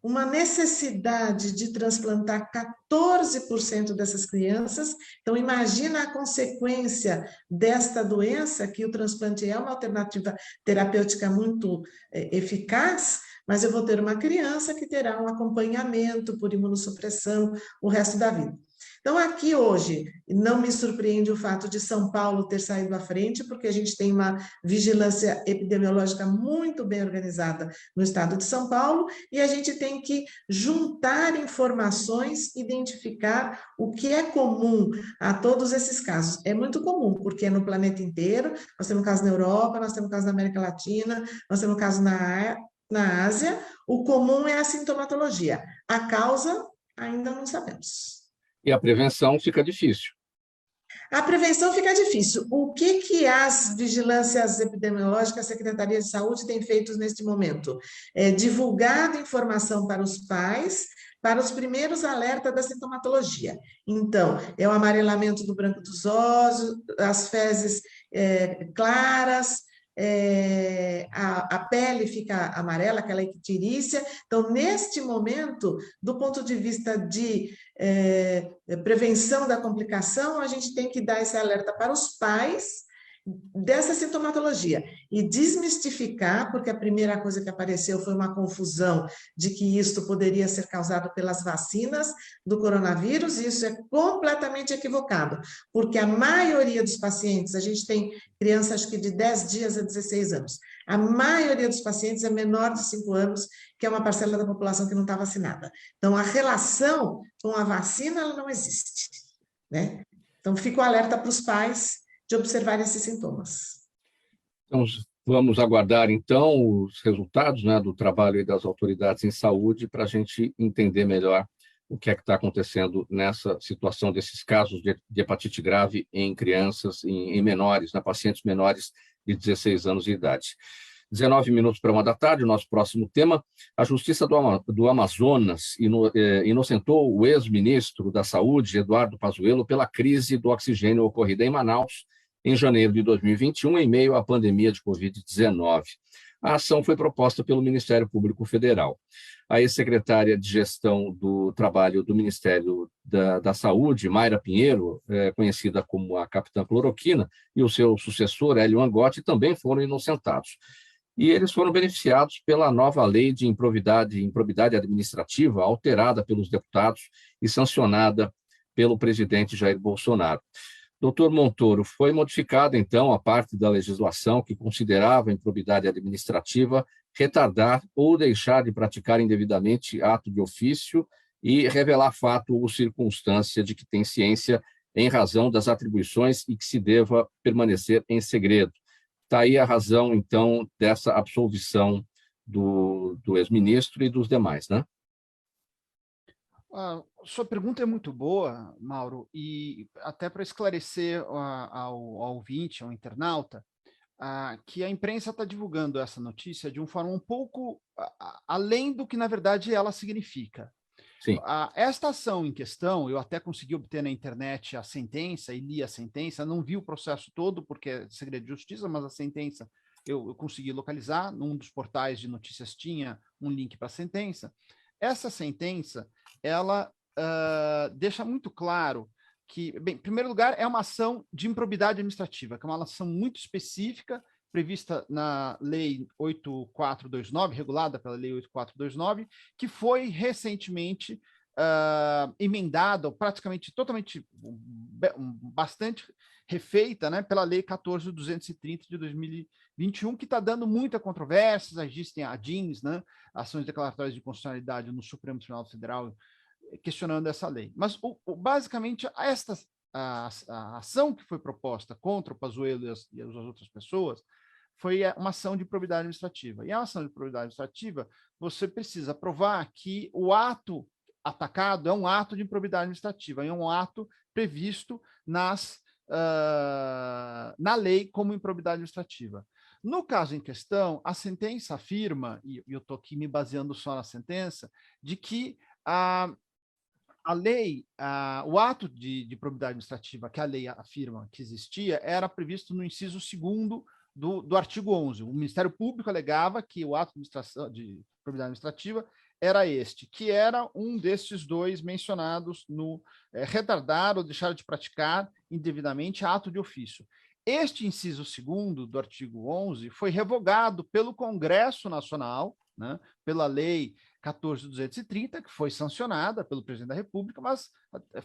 uma necessidade de transplantar 14% dessas crianças. Então, imagina a consequência desta doença, que o transplante é uma alternativa terapêutica muito eficaz, mas eu vou ter uma criança que terá um acompanhamento por imunossupressão o resto da vida. Então, aqui hoje, não me surpreende o fato de São Paulo ter saído à frente, porque a gente tem uma vigilância epidemiológica muito bem organizada no estado de São Paulo, e a gente tem que juntar informações, identificar o que é comum a todos esses casos. É muito comum, porque é no planeta inteiro, nós temos casos na Europa, nós temos casos na América Latina, nós temos casos na Ásia, o comum é a sintomatologia. A causa, ainda não sabemos. E a prevenção fica difícil. A prevenção fica difícil. O que as vigilâncias epidemiológicas, a Secretaria de Saúde tem feito neste momento? Divulgado informação para os pais, para os primeiros alertas da sintomatologia. Então, é o amarelamento do branco dos ossos, as fezes claras, a pele fica amarela, aquela icterícia. Então, neste momento, do ponto de vista de prevenção da complicação, a gente tem que dar esse alerta para os pais dessa sintomatologia e desmistificar, porque a primeira coisa que apareceu foi uma confusão de que isto poderia ser causado pelas vacinas do coronavírus, e isso é completamente equivocado, porque a maioria dos pacientes, a gente tem crianças acho que de 10 dias a 16 anos, a maioria dos pacientes é menor de 5 anos, que é uma parcela da população que não está vacinada. Então, a relação com a vacina, ela não existe, né? Então, fica o alerta para os pais de observar esses sintomas. Então, vamos aguardar, então, os resultados, né, do trabalho das autoridades em saúde para a gente entender melhor o que é que está acontecendo nessa situação desses casos de hepatite grave em crianças, em menores, né, pacientes menores de 16 anos de idade. 19 minutos para 1 da tarde, o nosso próximo tema. A Justiça do Amazonas inocentou o ex-ministro da Saúde, Eduardo Pazuello, pela crise do oxigênio ocorrida em Manaus em janeiro de 2021, em meio à pandemia de Covid-19. A ação foi proposta pelo Ministério Público Federal. A ex-secretária de Gestão do Trabalho do Ministério da Saúde, Mayra Pinheiro, conhecida como a Capitã Cloroquina, e o seu sucessor, Hélio Angotti, também foram inocentados. E eles foram beneficiados pela nova lei de improbidade administrativa, alterada pelos deputados e sancionada pelo presidente Jair Bolsonaro. Doutor Montoro, foi modificada, então, a parte da legislação que considerava a improbidade administrativa retardar ou deixar de praticar indevidamente ato de ofício e revelar fato ou circunstância de que tem ciência em razão das atribuições e que se deva permanecer em segredo. Está aí a razão, então, dessa absolvição do ex-ministro e dos demais, né? Sua pergunta é muito boa, Mauro, e até para esclarecer ao ouvinte, ao internauta, que a imprensa está divulgando essa notícia de uma forma um pouco além do que, na verdade, ela significa. Sim. Esta ação em questão, eu até consegui obter na internet a sentença, e li a sentença, não vi o processo todo, porque é segredo de justiça, mas a sentença eu consegui localizar, num dos portais de notícias tinha um link para a sentença. Essa sentença, ela deixa muito claro que, bem, em primeiro lugar, é uma ação de improbidade administrativa, que é uma ação muito específica, prevista na Lei 8429, regulada pela Lei 8429, que foi recentemente emendada, ou praticamente totalmente, bastante refeita, né, pela Lei 14.230 de 2021, que está dando muita controvérsia. Existem ADINs, né, ações declaratórias de constitucionalidade no Supremo Tribunal Federal, questionando essa lei. Mas, basicamente, a ação que foi proposta contra o Pazuello e as outras pessoas foi uma ação de improbidade administrativa. E a ação de improbidade administrativa, você precisa provar que o ato atacado é um ato de improbidade administrativa, é um ato previsto na lei como improbidade administrativa. No caso em questão, a sentença afirma, e eu estou aqui me baseando só na sentença, de que a lei, o ato de improbidade administrativa que a lei afirma que existia era previsto no inciso 2º do artigo 11. O Ministério Público alegava que o ato de improbidade administrativa era este, que era um destes dois mencionados no retardar ou deixar de praticar indevidamente ato de ofício. Este inciso 2º do artigo 11 foi revogado pelo Congresso Nacional, né, pela Lei 14.230, que foi sancionada pelo presidente da República, mas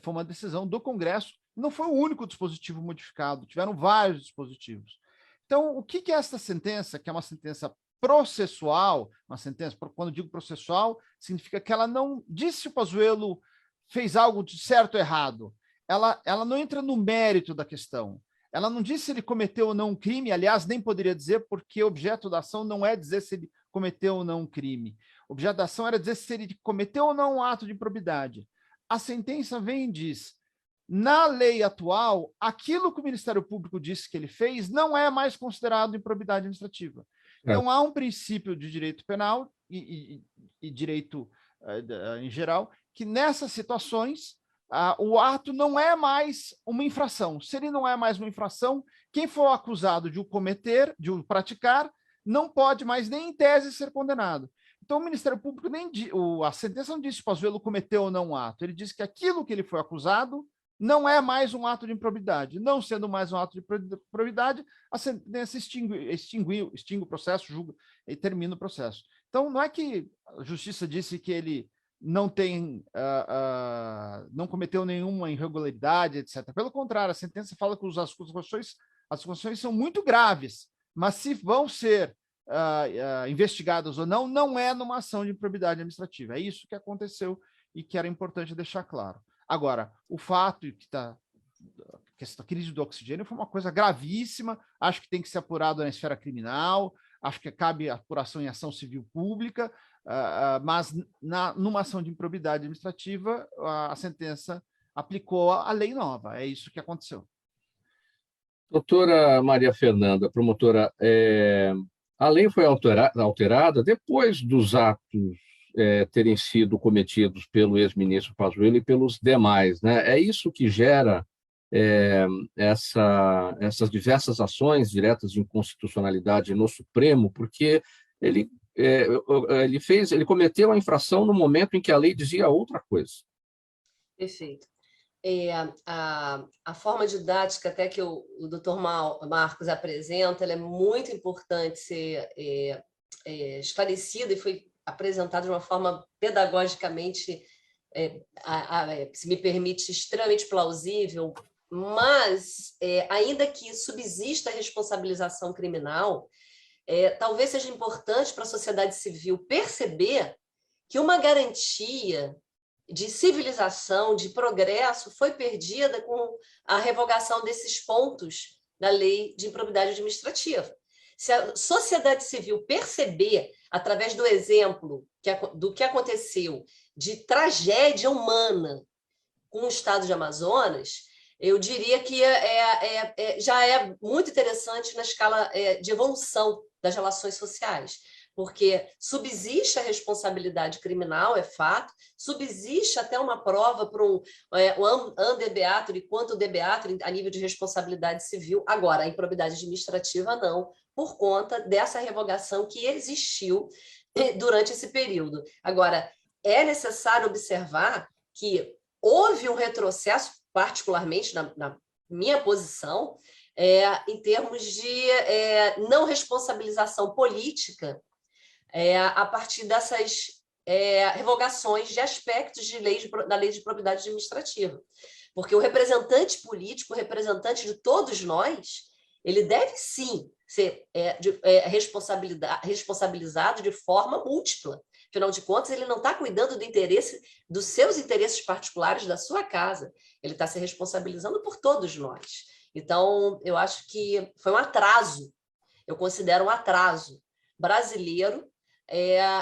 foi uma decisão do Congresso. Não foi o único dispositivo modificado, tiveram vários dispositivos. Então, o que é essa sentença, que é uma sentença processual, uma sentença, quando digo processual, significa que ela não disse se o Pazuello fez algo de certo ou errado. Ela não entra no mérito da questão. Ela não diz se ele cometeu ou não um crime, aliás, nem poderia dizer, porque o objeto da ação não é dizer se ele cometeu ou não um crime. O objeto da ação era dizer se ele cometeu ou não um ato de improbidade. A sentença vem e diz: na lei atual, aquilo que o Ministério Público disse que ele fez não é mais considerado improbidade administrativa. Então, há um princípio de direito penal e direito em geral, que nessas situações o ato não é mais uma infração. Se ele não é mais uma infração, quem for acusado de o cometer, de o praticar, não pode mais, nem em tese, ser condenado. Então, o Ministério Público, a sentença não diz se o Pazuello cometeu ou não um ato. Ele diz que aquilo que ele foi acusado não é mais um ato de improbidade. Não sendo mais um ato de improbidade, a sentença extingue o processo, julga e termina o processo. Então, não é que a Justiça disse que ele não cometeu nenhuma irregularidade, etc. Pelo contrário, a sentença fala que as acusações são muito graves, mas se vão ser investigadas ou não, não é numa ação de improbidade administrativa. É isso que aconteceu e que era importante deixar claro. Agora, o fato que está a crise do oxigênio foi uma coisa gravíssima, acho que tem que ser apurado na esfera criminal, acho que cabe apuração em ação civil pública, mas numa ação de improbidade administrativa, a sentença aplicou a lei nova, é isso que aconteceu. Doutora Maria Fernanda, promotora, a lei foi alterada depois dos atos terem sido cometidos pelo ex-ministro Pazuello e pelos demais, né? É isso que gera essas diversas ações diretas de inconstitucionalidade no Supremo, porque ele cometeu a infração no momento em que a lei dizia outra coisa. Perfeito. A forma didática até que o doutor Marcos apresenta, ela é muito importante ser esclarecida e foi apresentada de uma forma pedagogicamente, se me permite, extremamente plausível, mas, ainda que subsista a responsabilização criminal, talvez seja importante para a sociedade civil perceber que uma garantia de civilização, de progresso, foi perdida com a revogação desses pontos da lei de improbidade administrativa. Se a sociedade civil perceber, através do exemplo do que aconteceu, de tragédia humana com o estado de Amazonas, eu diria que já é muito interessante na escala de evolução das relações sociais, porque subsiste a responsabilidade criminal, é fato, subsiste até uma prova para um ante beatur e quanto de beatur a nível de responsabilidade civil. Agora, a improbidade administrativa não, por conta dessa revogação que existiu durante esse período. Agora, é necessário observar que houve um retrocesso, particularmente na minha posição, em termos de não responsabilização política a partir dessas revogações de aspectos da lei de improbidade administrativa. Porque o representante político, o representante de todos nós, ele deve sim ser responsabilizado de forma múltipla. Afinal de contas, ele não está cuidando dos seus interesses particulares da sua casa, ele está se responsabilizando por todos nós. Então, eu acho que foi um atraso, eu considero um atraso brasileiro,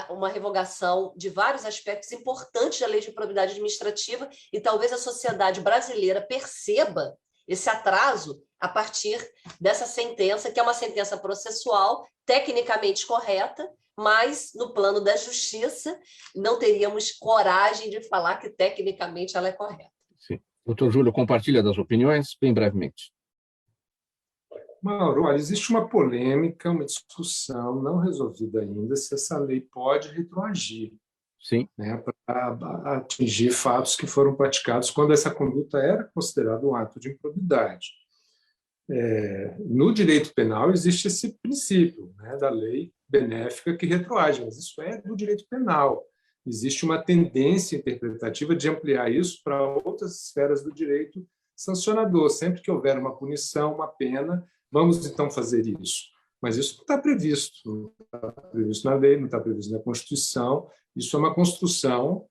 uma revogação de vários aspectos importantes da lei de improbidade administrativa, e talvez a sociedade brasileira perceba esse atraso a partir dessa sentença, que é uma sentença processual, tecnicamente correta, mas no plano da justiça não teríamos coragem de falar que tecnicamente ela é correta. Sim. Doutor Júlio, compartilha das opiniões, bem brevemente. Mauro, olha, existe uma polêmica, uma discussão não resolvida ainda se essa lei pode retroagir, sim, né, para atingir fatos que foram praticados quando essa conduta era considerada um ato de improbidade. No direito penal existe esse princípio, né, da lei benéfica que retroage, mas isso é do direito penal. Existe uma tendência interpretativa de ampliar isso para outras esferas do direito sancionador. Sempre que houver uma punição, uma pena, vamos então fazer isso. Mas isso não está previsto. Não está previsto na lei, não está previsto na Constituição. Isso é uma construção.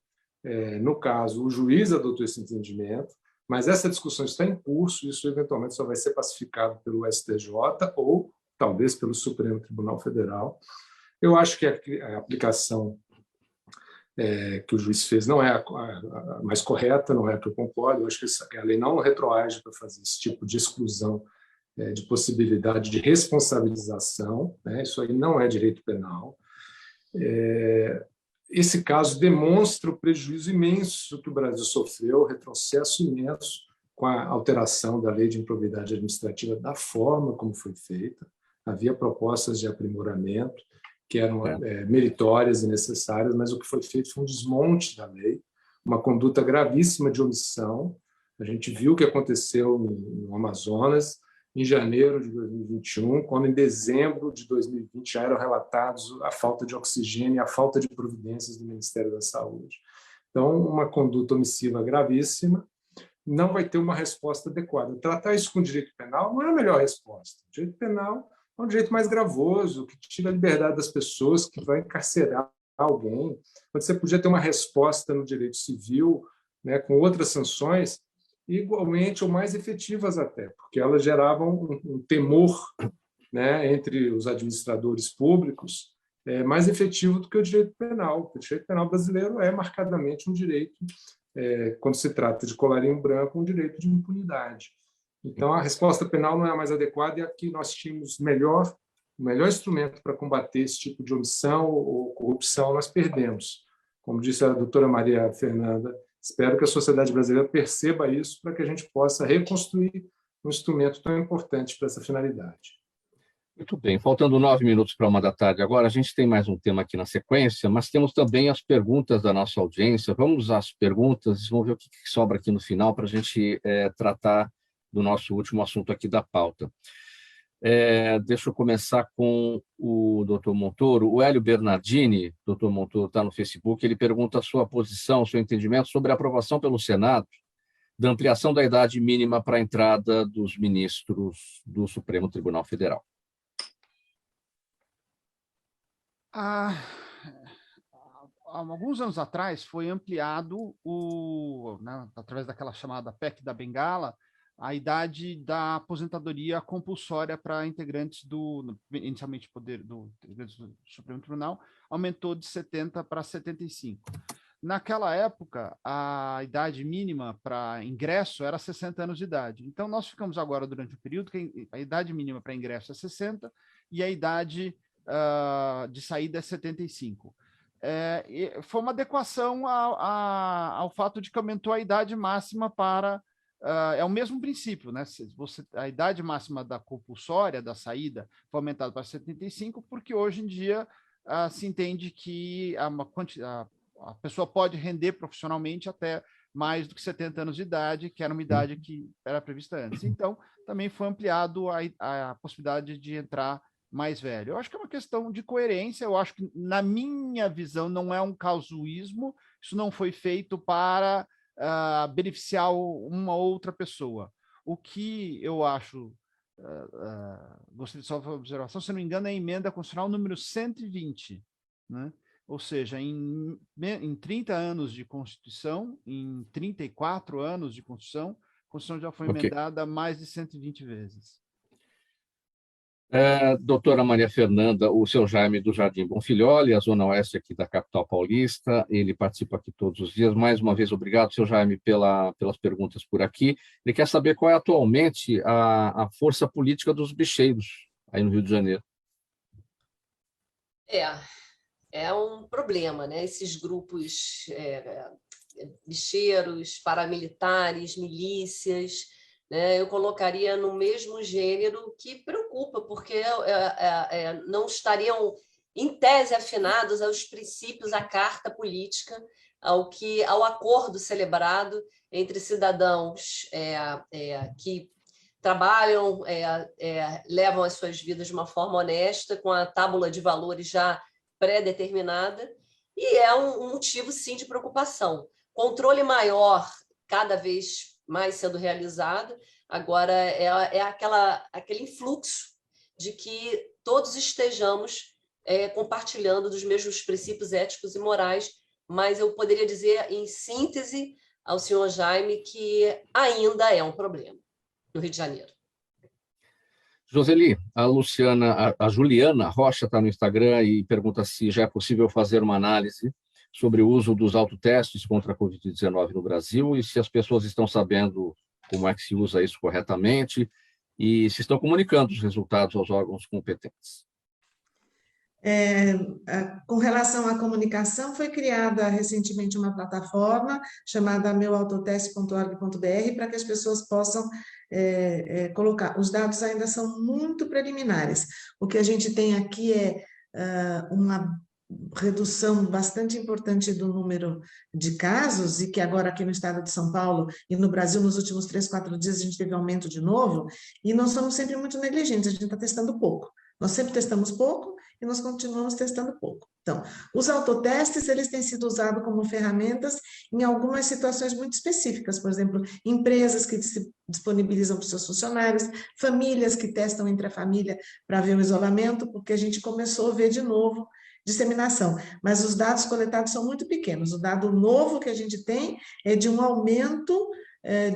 No caso, o juiz adotou esse entendimento, mas essa discussão está em curso, isso eventualmente só vai ser pacificado pelo STJ ou talvez pelo Supremo Tribunal Federal. Eu acho que a aplicação que o juiz fez não é a mais correta, não é a que eu concordo. Eu acho que a lei não retroage para fazer esse tipo de exclusão de possibilidade de responsabilização, né? Isso aí não é direito penal. Esse caso demonstra o prejuízo imenso que o Brasil sofreu, o retrocesso imenso com a alteração da lei de improbidade administrativa da forma como foi feita. Havia propostas de aprimoramento que eram meritórias e necessárias, mas o que foi feito foi um desmonte da lei, uma conduta gravíssima de omissão. A gente viu o que aconteceu no Amazonas, em janeiro de 2021, quando em dezembro de 2020 já eram relatados a falta de oxigênio e a falta de providências do Ministério da Saúde. Então, uma conduta omissiva gravíssima não vai ter uma resposta adequada. Tratar isso com direito penal não é a melhor resposta. O direito penal é um direito mais gravoso, que tira a liberdade das pessoas, que vai encarcerar alguém. Você podia ter uma resposta no direito civil, né, com outras sanções, igualmente ou mais efetivas até, porque elas geravam um temor, né, entre os administradores públicos mais efetivo do que o direito penal. O direito penal brasileiro é marcadamente um direito, quando se trata de colarinho branco, um direito de impunidade. Então, a resposta penal não é a mais adequada, e aqui nós tínhamos o melhor instrumento para combater esse tipo de omissão ou corrupção, nós perdemos. Como disse a doutora Maria Fernanda, espero que a sociedade brasileira perceba isso para que a gente possa reconstruir um instrumento tão importante para essa finalidade. Muito bem, faltando 9 minutos para 1h agora, a gente tem mais um tema aqui na sequência, mas temos também as perguntas da nossa audiência. Vamos às perguntas, vamos ver o que sobra aqui no final para a gente tratar do nosso último assunto aqui da pauta. Deixa eu começar com o doutor Montoro. O Hélio Bernardini, doutor Montoro, está no Facebook, ele pergunta a sua posição, o seu entendimento sobre a aprovação pelo Senado da ampliação da idade mínima para a entrada dos ministros do Supremo Tribunal Federal. Há alguns anos atrás foi ampliado, através daquela chamada PEC da Bengala, a idade da aposentadoria compulsória para integrantes inicialmente integrantes do Supremo Tribunal, aumentou de 70 para 75. Naquela época, a idade mínima para ingresso era 60 anos de idade. Então, nós ficamos agora durante um período que a idade mínima para ingresso é 60 e a idade de saída é 75. Foi uma adequação ao fato de que aumentou a idade máxima para... é o mesmo princípio, né? A idade máxima da compulsória, da saída, foi aumentada para 75, porque hoje em dia se entende que a pessoa pode render profissionalmente até mais do que 70 anos de idade, que era uma idade que era prevista antes. Então, também foi ampliado a possibilidade de entrar mais velho. Eu acho que é uma questão de coerência, eu acho que, na minha visão, não é um casuísmo, isso não foi feito para beneficiar uma outra pessoa. O que eu acho, gostaria de só fazer uma observação, se não me engano, é a emenda constitucional número 120, né? Ou seja, em 30 anos de Constituição, em 34 anos de Constituição, a Constituição já foi emendada mais de 120 vezes. Doutora Maria Fernanda, o seu Jaime do Jardim Bonfilholi, a Zona Oeste aqui da capital paulista, ele participa aqui todos os dias. Mais uma vez, obrigado, seu Jaime, pelas perguntas por aqui. Ele quer saber qual é atualmente a força política dos bicheiros aí no Rio de Janeiro. É um problema, né? Esses grupos bicheiros, paramilitares, milícias, né? Eu colocaria no mesmo gênero que preocupa, porque não estariam, em tese, afinados aos princípios, à carta política, ao acordo celebrado entre cidadãos que trabalham, levam as suas vidas de uma forma honesta, com a tábula de valores já pré-determinada, e é um motivo, sim, de preocupação. Controle maior, cada vez mais sendo realizado, agora aquele influxo de que todos estejamos compartilhando dos mesmos princípios éticos e morais, mas eu poderia dizer, em síntese, ao senhor Jaime, que ainda é um problema no Rio de Janeiro. Joseli, a Juliana Rocha está no Instagram e pergunta se já é possível fazer uma análise sobre o uso dos autotestes contra a Covid-19 no Brasil e se as pessoas estão sabendo como é que se usa isso corretamente e se estão comunicando os resultados aos órgãos competentes. Com relação à comunicação, foi criada recentemente uma plataforma chamada meuautoteste.org.br para que as pessoas possam colocar. Os dados ainda são muito preliminares. O que a gente tem aqui é uma redução bastante importante do número de casos, e que agora aqui no estado de São Paulo e no Brasil, nos últimos 3, 4 dias, a gente teve aumento de novo, e nós somos sempre muito negligentes, a gente está testando pouco. Nós sempre testamos pouco e nós continuamos testando pouco. Então, os autotestes, eles têm sido usados como ferramentas em algumas situações muito específicas, por exemplo, empresas que se disponibilizam para os seus funcionários, famílias que testam entre a família para ver o isolamento, porque a gente começou a ver de novo disseminação, mas os dados coletados são muito pequenos. O dado novo que a gente tem é de um aumento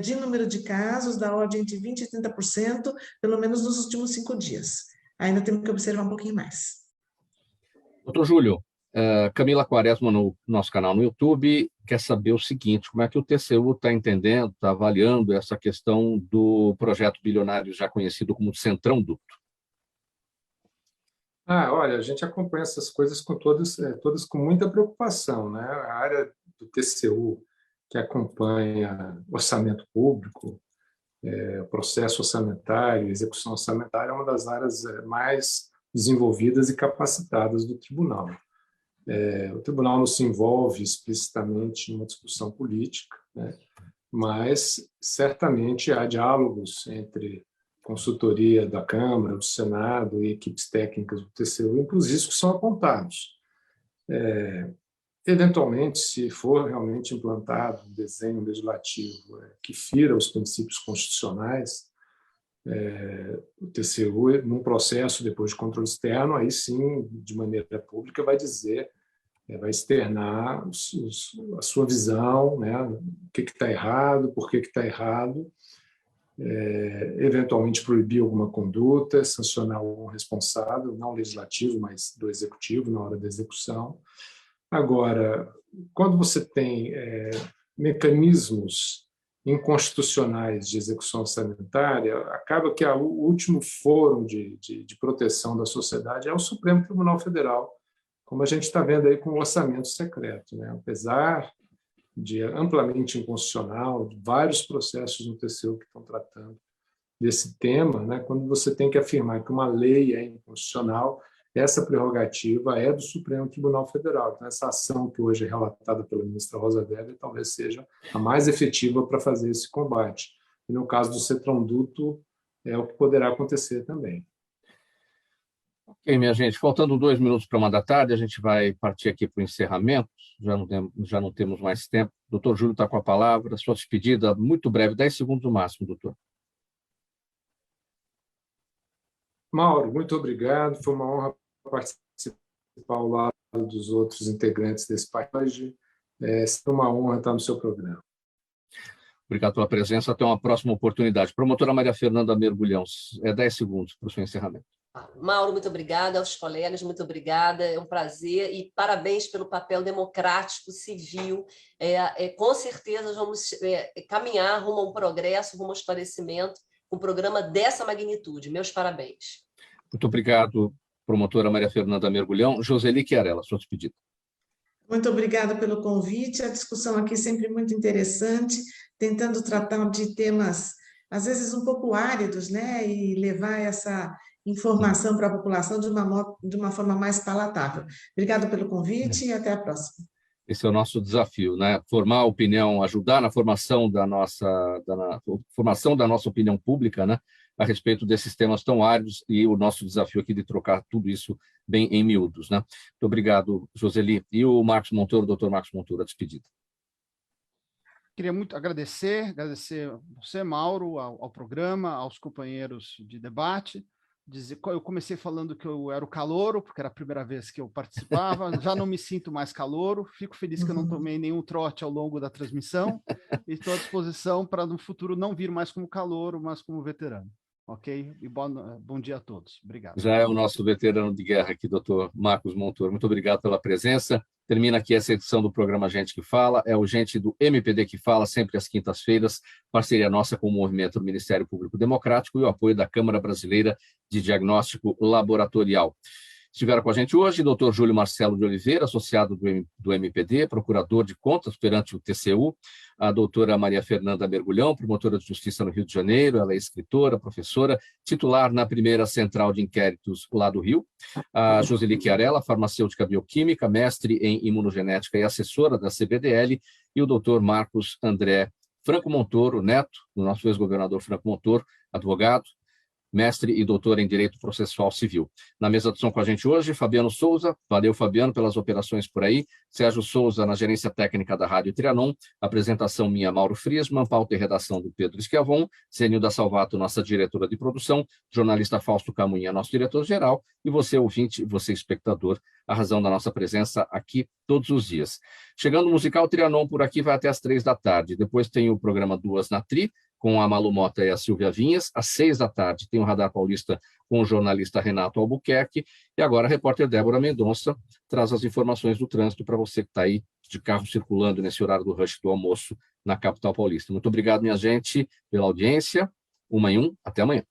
de número de casos da ordem de 20% e 30%, pelo menos nos últimos 5 dias. Ainda temos que observar um pouquinho mais. Doutor Júlio, Camila Quaresma, no nosso canal no YouTube, quer saber o seguinte: como é que o TCU está entendendo, está avaliando essa questão do projeto bilionário já conhecido como Centrão Duto? Olha, a gente acompanha essas coisas com todas com muita preocupação, né? A área do TCU, que acompanha orçamento público, processo orçamentário, execução orçamentária, é uma das áreas mais desenvolvidas e capacitadas do tribunal. O tribunal não se envolve explicitamente em uma discussão política, né? Mas certamente há diálogos entre consultoria da Câmara, do Senado e equipes técnicas do TCU, inclusive os que são apontados. Eventualmente, se for realmente implantado um desenho legislativo que fira os princípios constitucionais, o TCU, num processo depois de controle externo, aí sim, de maneira pública, vai dizer, vai externar a sua visão, né, o que está errado, por que está errado, eventualmente proibir alguma conduta, sancionar algum responsável, não legislativo, mas do executivo, na hora da execução. Agora, quando você tem mecanismos inconstitucionais de execução orçamentária, acaba que o último fórum de proteção da sociedade é o Supremo Tribunal Federal, como a gente está vendo aí com o orçamento secreto, né? Apesar de amplamente inconstitucional, de vários processos no TCU que estão tratando desse tema, né? Quando você tem que afirmar que uma lei é inconstitucional, essa prerrogativa é do Supremo Tribunal Federal. Então, essa ação que hoje é relatada pela ministra Rosa Weber talvez seja a mais efetiva para fazer esse combate. E no caso do Centrão Duto, é o que poderá acontecer também. Ok, minha gente, faltando 2 minutos para 1h da tarde, a gente vai partir aqui para o encerramento, já não temos mais tempo. Doutor Júlio está com a palavra, sua despedida muito breve, 10 segundos no máximo, doutor. Mauro, muito obrigado, foi uma honra participar ao lado dos outros integrantes desse país hoje. É uma honra estar no seu programa. Obrigado pela presença, até uma próxima oportunidade. Promotora Maria Fernanda Mergulhão, 10 segundos para o seu encerramento. Mauro, muito obrigada, aos colegas, muito obrigada, é um prazer e parabéns pelo papel democrático, civil. Com certeza vamos caminhar rumo a um progresso, rumo ao esclarecimento, um programa dessa magnitude. Meus parabéns. Muito obrigado, promotora Maria Fernanda Mergulhão. Joseli Chiarella, sua despedida. Muito obrigada pelo convite, a discussão aqui sempre muito interessante, tentando tratar de temas, às vezes, um pouco áridos, né? E levar essa informação para a população de uma forma mais palatável. Obrigado pelo convite e até a próxima. Esse é o nosso desafio, né? Formar a opinião, ajudar na formação da nossa opinião pública, né? A respeito desses temas tão áridos, e o nosso desafio aqui de trocar tudo isso bem em miúdos, né? Muito obrigado, Joseli. E o Marcos Montoro, doutor Marcos Montoro, a despedida. Queria muito agradecer você, Mauro, ao programa, aos companheiros de debate. Eu comecei falando que eu era o calouro, porque era a primeira vez que eu participava, já não me sinto mais calouro, fico feliz que eu não tomei nenhum trote ao longo da transmissão e estou à disposição para no futuro não vir mais como calouro, mas como veterano. Ok? E bom dia a todos. Obrigado. Já é o nosso veterano de guerra aqui, doutor Marcos Montoro. Muito obrigado pela presença. Termina aqui essa edição do programa Gente que Fala. É o Gente do MPD que Fala, sempre às quintas-feiras. Parceria nossa com o movimento do Ministério Público Democrático e o apoio da Câmara Brasileira de Diagnóstico Laboratorial. Estiveram com a gente hoje o Dr. Júlio Marcelo de Oliveira, associado do MPD, procurador de contas perante o TCU, a doutora Maria Fernanda Mergulhão, promotora de justiça no Rio de Janeiro, ela é escritora, professora, titular na primeira central de inquéritos lá do Rio, a Joseli Chiarella, farmacêutica bioquímica, mestre em imunogenética e assessora da CBDL, e o doutor Marcos André Franco Montoro, neto do nosso ex-governador Franco Montoro, advogado, mestre e doutor em Direito Processual Civil. Na mesa de som com a gente hoje, Fabiano Souza. Valeu, Fabiano, pelas operações por aí. Sérgio Souza, na gerência técnica da Rádio Trianon. Apresentação minha, Mauro Friesman. Pauta e redação do Pedro Schiavon. Zenilda Salvato, nossa diretora de produção. Jornalista Fausto Camunha, nosso diretor-geral. E você, ouvinte, você, espectador, a razão da nossa presença aqui todos os dias. Chegando o Musical Trianon por aqui, vai até às 15h. Depois tem o programa Duas na Tri, com a Malu Mota e a Silvia Vinhas. Às 18h tem o Radar Paulista com o jornalista Renato Albuquerque. E agora a repórter Débora Mendonça traz as informações do trânsito para você que está aí de carro circulando nesse horário do rush do almoço na capital paulista. Muito obrigado, minha gente, pela audiência. 1 em 1. Até amanhã.